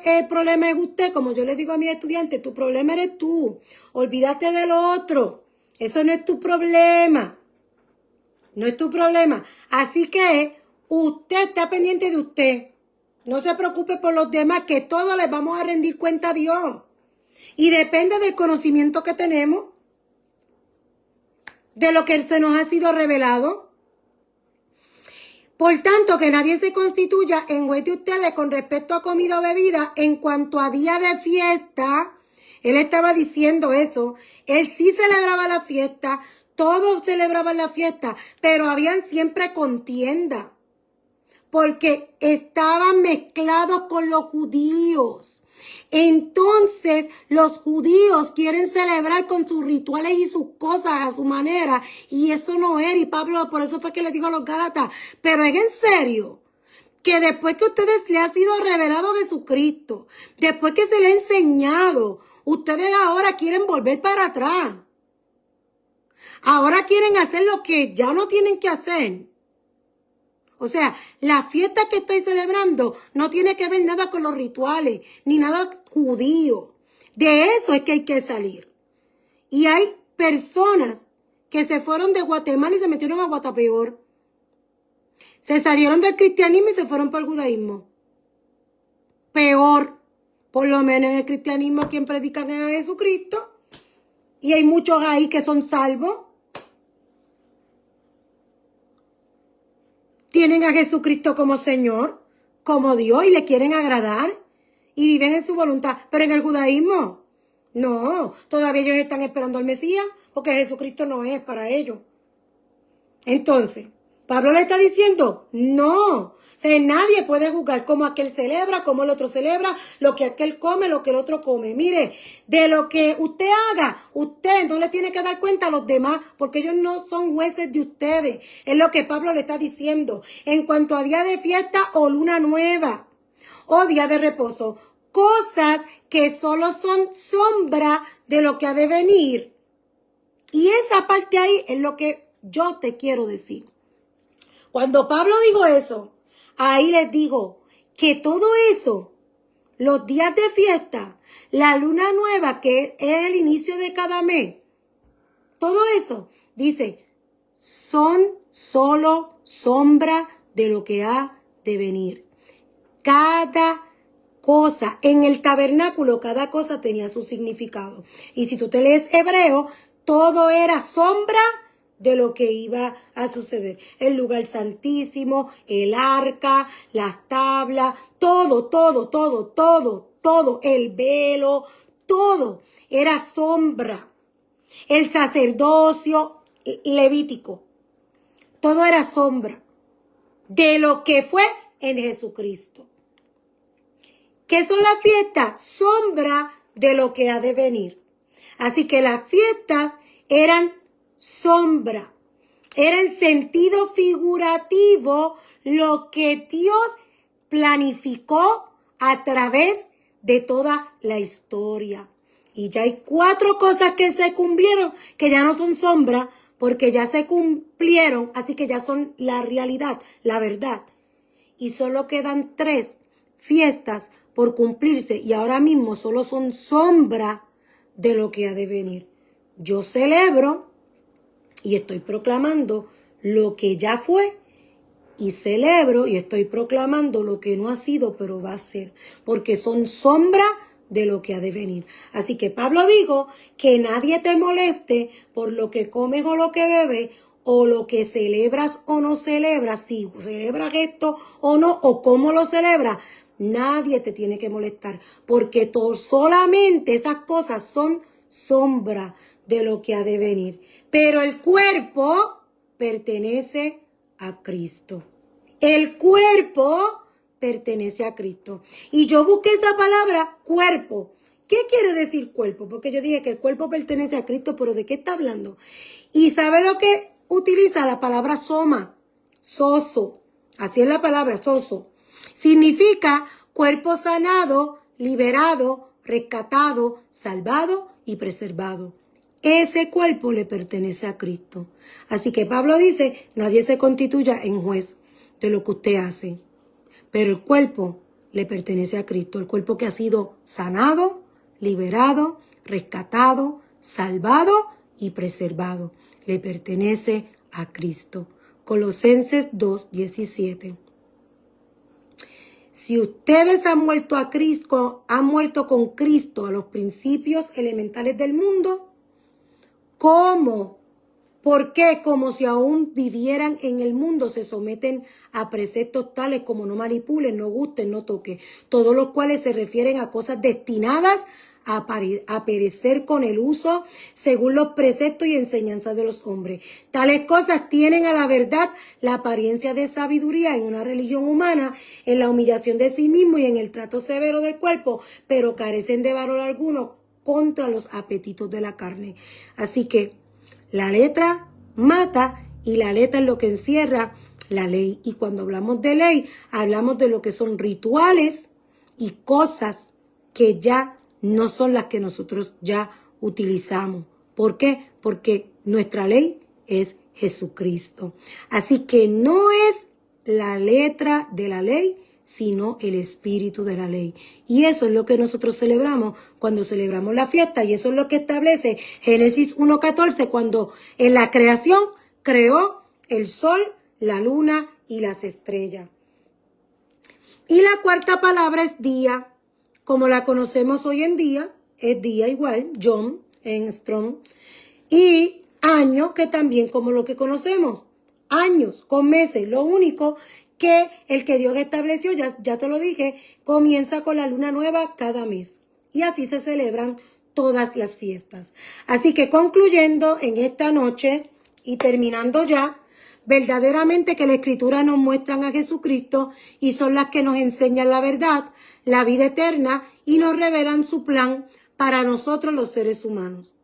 el problema es usted, como yo le digo a mis estudiantes, tu problema eres tú. Olvídate de lo otro. Eso no es tu problema. No es tu problema. Así que usted está pendiente de usted. No se preocupe por los demás, que todos les vamos a rendir cuenta a Dios. Y depende del conocimiento que tenemos, de lo que se nos ha sido revelado. Por tanto, que nadie se constituya en juez de ustedes con respecto a comida o bebida en cuanto a día de fiesta. Él estaba diciendo eso. Él sí celebraba la fiesta, todos celebraban la fiesta, pero habían siempre contienda, porque estaban mezclados con los judíos. Entonces los judíos quieren celebrar con sus rituales y sus cosas a su manera, y eso no era. Y Pablo, por eso fue que le dijo a los Gálatas, pero es en serio que después que a ustedes les ha sido revelado Jesucristo, después que se les ha enseñado, ustedes ahora quieren volver para atrás. Ahora quieren hacer lo que ya no tienen que hacer. O sea, la fiesta que estoy celebrando no tiene que ver nada con los rituales, ni nada judío. De eso es que hay que salir. Y hay personas que se fueron de Guatemala y se metieron a Guatapeor. Se salieron del cristianismo y se fueron para el judaísmo. Peor. Por lo menos en el cristianismo quien predican es a Jesucristo. Y hay muchos ahí que son salvos. Tienen a Jesucristo como Señor, como Dios, y le quieren agradar, y viven en su voluntad. Pero en el judaísmo, no, todavía ellos están esperando al Mesías, porque Jesucristo no es para ellos. Entonces, Pablo le está diciendo, no, o sea, nadie puede juzgar cómo aquel celebra, cómo el otro celebra, lo que aquel come, lo que el otro come. Mire, de lo que usted haga, usted no le tiene que dar cuenta a los demás, porque ellos no son jueces de ustedes. Es lo que Pablo le está diciendo. En cuanto a día de fiesta o luna nueva, o día de reposo, cosas que solo son sombra de lo que ha de venir. Y esa parte ahí es lo que yo te quiero decir. Cuando Pablo dijo eso, ahí les digo que todo eso, los días de fiesta, la luna nueva, que es el inicio de cada mes, todo eso, dice, son solo sombra de lo que ha de venir. Cada cosa, en el tabernáculo, cada cosa tenía su significado. Y si tú te lees Hebreo, todo era sombra de lo que iba a suceder. El lugar santísimo, el arca, las tablas, todo, el velo, todo era sombra. El sacerdocio levítico, todo era sombra de lo que fue en Jesucristo. ¿Qué son las fiestas? Sombra de lo que ha de venir. Así que las fiestas eran sombra, era en sentido figurativo lo que Dios planificó a través de toda la historia. Y ya hay 4 cosas que se cumplieron, que ya no son sombra, porque ya se cumplieron, así que ya son la realidad, la verdad. Y solo quedan 3 fiestas por cumplirse, y ahora mismo solo son sombra de lo que ha de venir. Yo celebro y estoy proclamando lo que ya fue y celebro y estoy proclamando lo que no ha sido, pero va a ser, porque son sombra de lo que ha de venir. Así que Pablo dijo que nadie te moleste por lo que comes o lo que bebes, o lo que celebras o no celebras, si celebras esto o no, o cómo lo celebras. Nadie te tiene que molestar, porque solamente esas cosas son sombra de lo que ha de venir. Pero el cuerpo pertenece a Cristo. El cuerpo pertenece a Cristo. Y yo busqué esa palabra, cuerpo. ¿Qué quiere decir cuerpo? Porque yo dije que el cuerpo pertenece a Cristo, pero ¿de qué está hablando? Y ¿sabe lo que utiliza la palabra soma? Soso. Así es la palabra, soso. Significa cuerpo sanado, liberado, rescatado, salvado y preservado. Ese cuerpo le pertenece a Cristo. Así que Pablo dice, nadie se constituya en juez de lo que usted hace. Pero el cuerpo le pertenece a Cristo. El cuerpo que ha sido sanado, liberado, rescatado, salvado y preservado. Le pertenece a Cristo. Colosenses 2:17. Si ustedes han muerto a Cristo, han muerto con Cristo a los principios elementales del mundo, ¿cómo? ¿Por qué? Como si aún vivieran en el mundo, se someten a preceptos tales como no manipulen, no gusten, no toquen, todos los cuales se refieren a cosas destinadas a perecer con el uso según los preceptos y enseñanzas de los hombres. Tales cosas tienen a la verdad la apariencia de sabiduría en una religión humana, en la humillación de sí mismo y en el trato severo del cuerpo, pero carecen de valor alguno contra los apetitos de la carne. Así que la letra mata y la letra es lo que encierra la ley. Y cuando hablamos de ley, hablamos de lo que son rituales y cosas que ya no son las que nosotros ya utilizamos. ¿Por qué? Porque nuestra ley es Jesucristo. Así que no es la letra de la ley, sino el espíritu de la ley. Y eso es lo que nosotros celebramos cuando celebramos la fiesta. Y eso es lo que establece Génesis 1:14, cuando en la creación creó el sol, la luna y las estrellas. Y la cuarta palabra es día. Como la conocemos hoy en día, es día igual, John en Strong. Y año, que también como lo que conocemos, años con meses. Lo único que el que Dios estableció, ya te lo dije, comienza con la luna nueva cada mes. Y así se celebran todas las fiestas. Así que concluyendo en esta noche y terminando ya, verdaderamente que la Escritura nos muestran a Jesucristo y son las que nos enseñan la verdad, la vida eterna y nos revelan su plan para nosotros los seres humanos.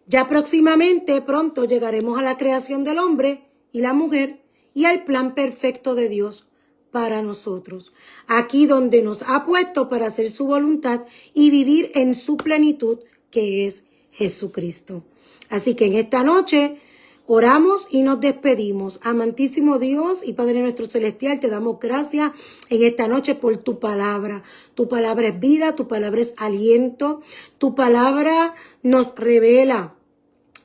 Ya próximamente, pronto llegaremos a la creación del hombre y la mujer y al plan perfecto de Dios para nosotros. Aquí donde nos ha puesto para hacer su voluntad y vivir en su plenitud, que es Jesucristo. Así que en esta noche oramos y nos despedimos. Amantísimo Dios y Padre nuestro celestial, te damos gracias en esta noche por tu palabra. Tu palabra es vida, tu palabra es aliento, tu palabra nos revela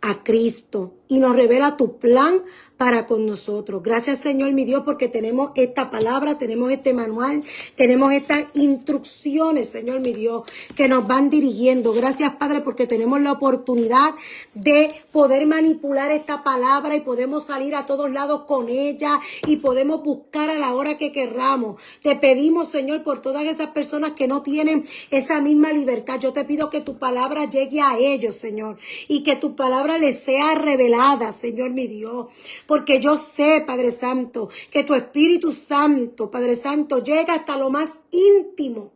a Cristo y nos revela tu plan para con nosotros. Gracias, Señor, mi Dios, porque tenemos esta palabra, tenemos este manual, tenemos estas instrucciones, Señor, mi Dios, que nos van dirigiendo. Gracias, Padre, porque tenemos la oportunidad de poder manipular esta palabra y podemos salir a todos lados con ella y podemos buscar a la hora que querramos. Te pedimos, Señor, por todas esas personas que no tienen esa misma libertad. Yo te pido que tu palabra llegue a ellos, Señor, y que tu palabra les sea revelada, Señor, mi Dios. Porque yo sé, Padre Santo, que tu Espíritu Santo, Padre Santo, llega hasta lo más íntimo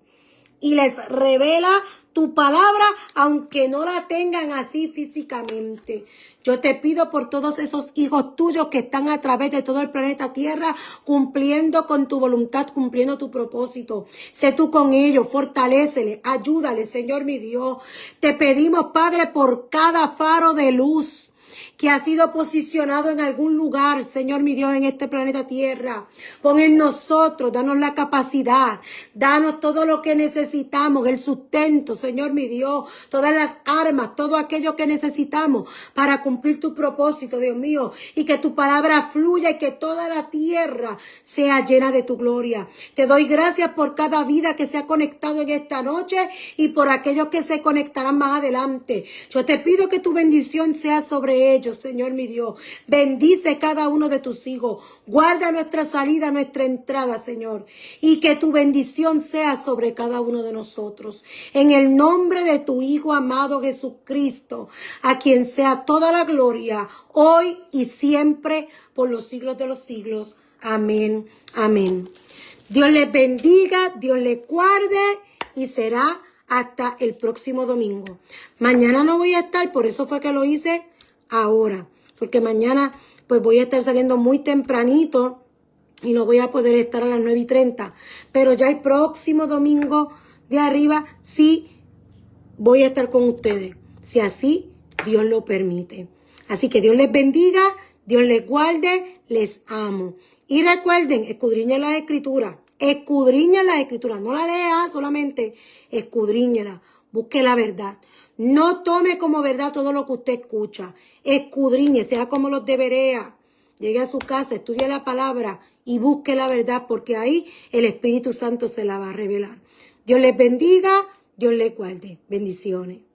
y les revela tu palabra, aunque no la tengan así físicamente. Yo te pido por todos esos hijos tuyos que están a través de todo el planeta Tierra, cumpliendo con tu voluntad, cumpliendo tu propósito. Sé tú con ellos, fortaléceles, ayúdales, Señor mi Dios. Te pedimos, Padre, por cada faro de luz que ha sido posicionado en algún lugar, Señor mi Dios, en este planeta Tierra. Pon en nosotros, danos la capacidad, danos todo lo que necesitamos, el sustento, Señor mi Dios, todas las armas, todo aquello que necesitamos para cumplir tu propósito, Dios mío, y que tu palabra fluya y que toda la tierra sea llena de tu gloria. Te doy gracias por cada vida que se ha conectado en esta noche y por aquellos que se conectarán más adelante. Yo te pido que tu bendición sea sobre ellos, Señor mi Dios. Bendice cada uno de tus hijos. Guarda nuestra salida, nuestra entrada, Señor. Y que tu bendición sea sobre cada uno de nosotros. En el nombre de tu Hijo amado Jesucristo, a quien sea toda la gloria, hoy y siempre, por los siglos de los siglos. Amén, amén. Dios les bendiga, Dios les guarde y será hasta el próximo domingo. Mañana no voy a estar, por eso fue que lo hice ahora, porque mañana pues voy a estar saliendo muy tempranito y no voy a poder estar a las 9:30, pero ya el próximo domingo de arriba sí voy a estar con ustedes, si así Dios lo permite. Así que Dios les bendiga, Dios les guarde, les amo. Y recuerden, escudriñen las escrituras, no la lea solamente, escudriñela, busque la verdad. No tome como verdad todo lo que usted escucha, escudriñe, sea como los de Berea. Llegue a su casa, estudie la palabra y busque la verdad, porque ahí el Espíritu Santo se la va a revelar. Dios les bendiga, Dios les guarde. Bendiciones.